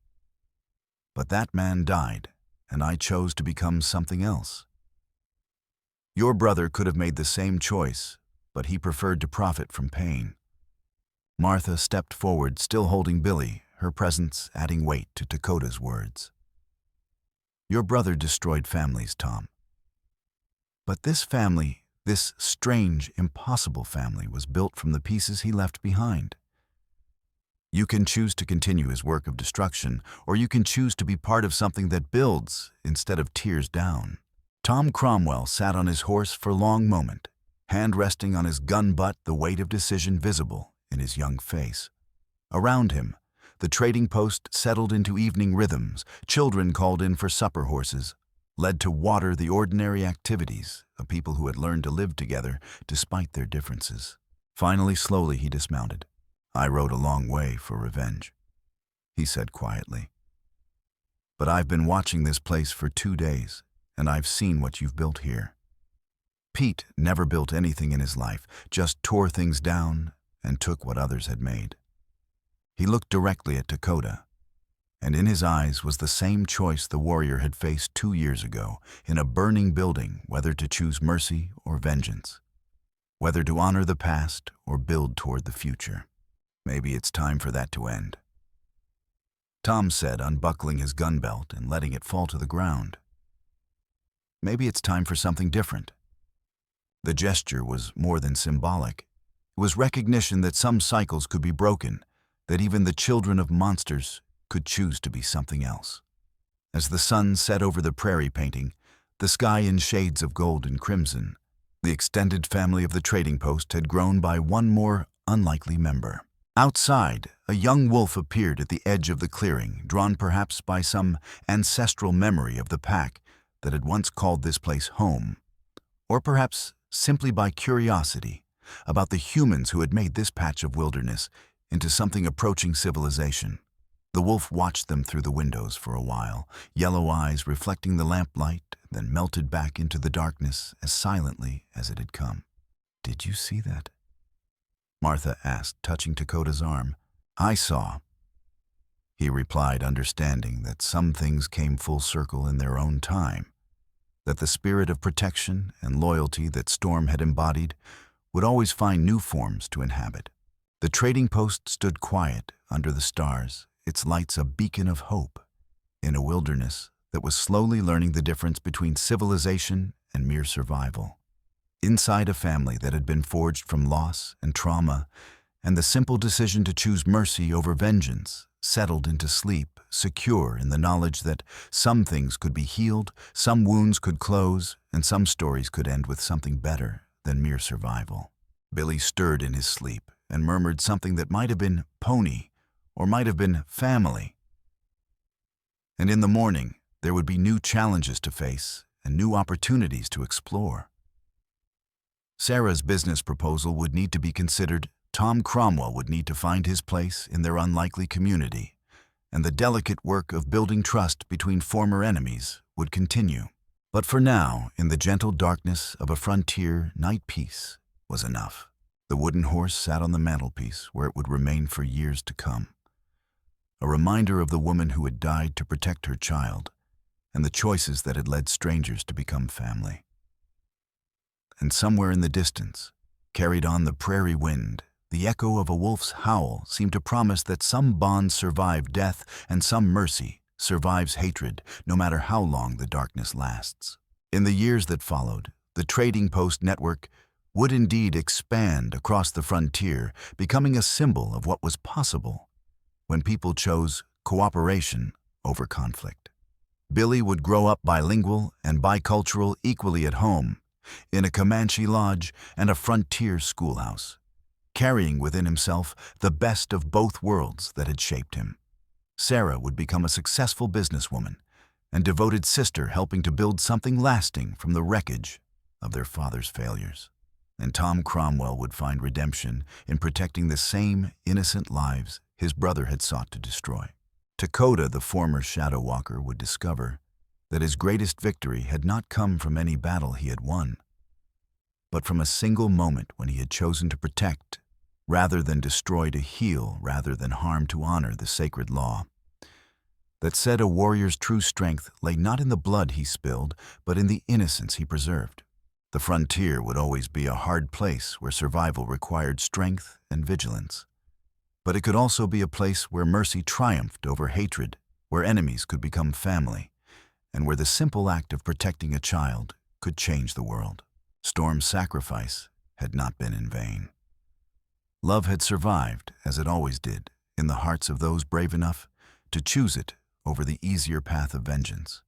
But that man died, and I chose to become something else. Your brother could have made the same choice, but he preferred to profit from pain. Martha stepped forward, still holding Billy, her presence adding weight to Takoda's words. Your brother destroyed families, Tom. But this family, this strange, impossible family, was built from the pieces he left behind. You can choose to continue his work of destruction, or you can choose to be part of something that builds instead of tears down. Tom Cromwell sat on his horse for a long moment, hand resting on his gun butt, the weight of decision visible in his young face. Around him, the trading post settled into evening rhythms. Children called in for supper horses, led to water the ordinary activities of people who had learned to live together despite their differences. Finally, slowly, he dismounted. I rode a long way for revenge, he said quietly. But I've been watching this place for 2 days, and I've seen what you've built here. Pete never built anything in his life, just tore things down and took what others had made. He looked directly at Takoda, and in his eyes was the same choice the warrior had faced 2 years ago in a burning building, whether to choose mercy or vengeance, whether to honor the past or build toward the future. Maybe it's time for that to end, Tom said, unbuckling his gun belt and letting it fall to the ground. Maybe it's time for something different. The gesture was more than symbolic. It was recognition that some cycles could be broken, that even the children of monsters could choose to be something else. As the sun set over the prairie painting, the sky in shades of gold and crimson, the extended family of the trading post had grown by one more unlikely member. Outside, a young wolf appeared at the edge of the clearing, drawn perhaps by some ancestral memory of the pack that had once called this place home, or perhaps simply by curiosity about the humans who had made this patch of wilderness into something approaching civilization. The wolf watched them through the windows for a while, yellow eyes reflecting the lamplight, then melted back into the darkness as silently as it had come. Did you see that? Martha asked, touching Takoda's arm. I saw, he replied, understanding that some things came full circle in their own time, that the spirit of protection and loyalty that Storm had embodied would always find new forms to inhabit. The trading post stood quiet under the stars, its lights a beacon of hope, in a wilderness that was slowly learning the difference between civilization and mere survival. Inside a family that had been forged from loss and trauma, and the simple decision to choose mercy over vengeance settled into sleep, secure in the knowledge that some things could be healed, some wounds could close, and some stories could end with something better than mere survival. Billy stirred in his sleep and murmured something that might have been pony or might have been family. And in the morning, there would be new challenges to face and new opportunities to explore. Sarah's business proposal would need to be considered. Tom Cromwell would need to find his place in their unlikely community, and the delicate work of building trust between former enemies would continue. But for now, in the gentle darkness of a frontier night, peace was enough. The wooden horse sat on the mantelpiece where it would remain for years to come. a reminder of the woman who had died to protect her child, and the choices that had led strangers to become family. And somewhere in the distance, carried on the prairie wind, the echo of a wolf's howl seemed to promise that some bonds survive death and some mercy survives hatred, no matter how long the darkness lasts. In the years that followed, the trading post network would indeed expand across the frontier, becoming a symbol of what was possible when people chose cooperation over conflict. Billy would grow up bilingual and bicultural equally at home, in a Comanche lodge and a frontier schoolhouse, carrying within himself the best of both worlds that had shaped him. Sarah would become a successful businesswoman, and devoted sister helping to build something lasting from the wreckage of their father's failures. And Tom Cromwell would find redemption in protecting the same innocent lives his brother had sought to destroy. Takoda, the former Shadow Walker, would discover that his greatest victory had not come from any battle he had won, but from a single moment when he had chosen to protect rather than destroy, to heal rather than harm, to honor the sacred law that said a warrior's true strength lay not in the blood he spilled, but in the innocence he preserved. The frontier would always be a hard place where survival required strength and vigilance. But it could also be a place where mercy triumphed over hatred, where enemies could become family, and where the simple act of protecting a child could change the world. Storm's sacrifice had not been in vain. Love had survived, as it always did, in the hearts of those brave enough to choose it over the easier path of vengeance.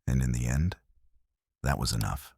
And in the end, that was enough.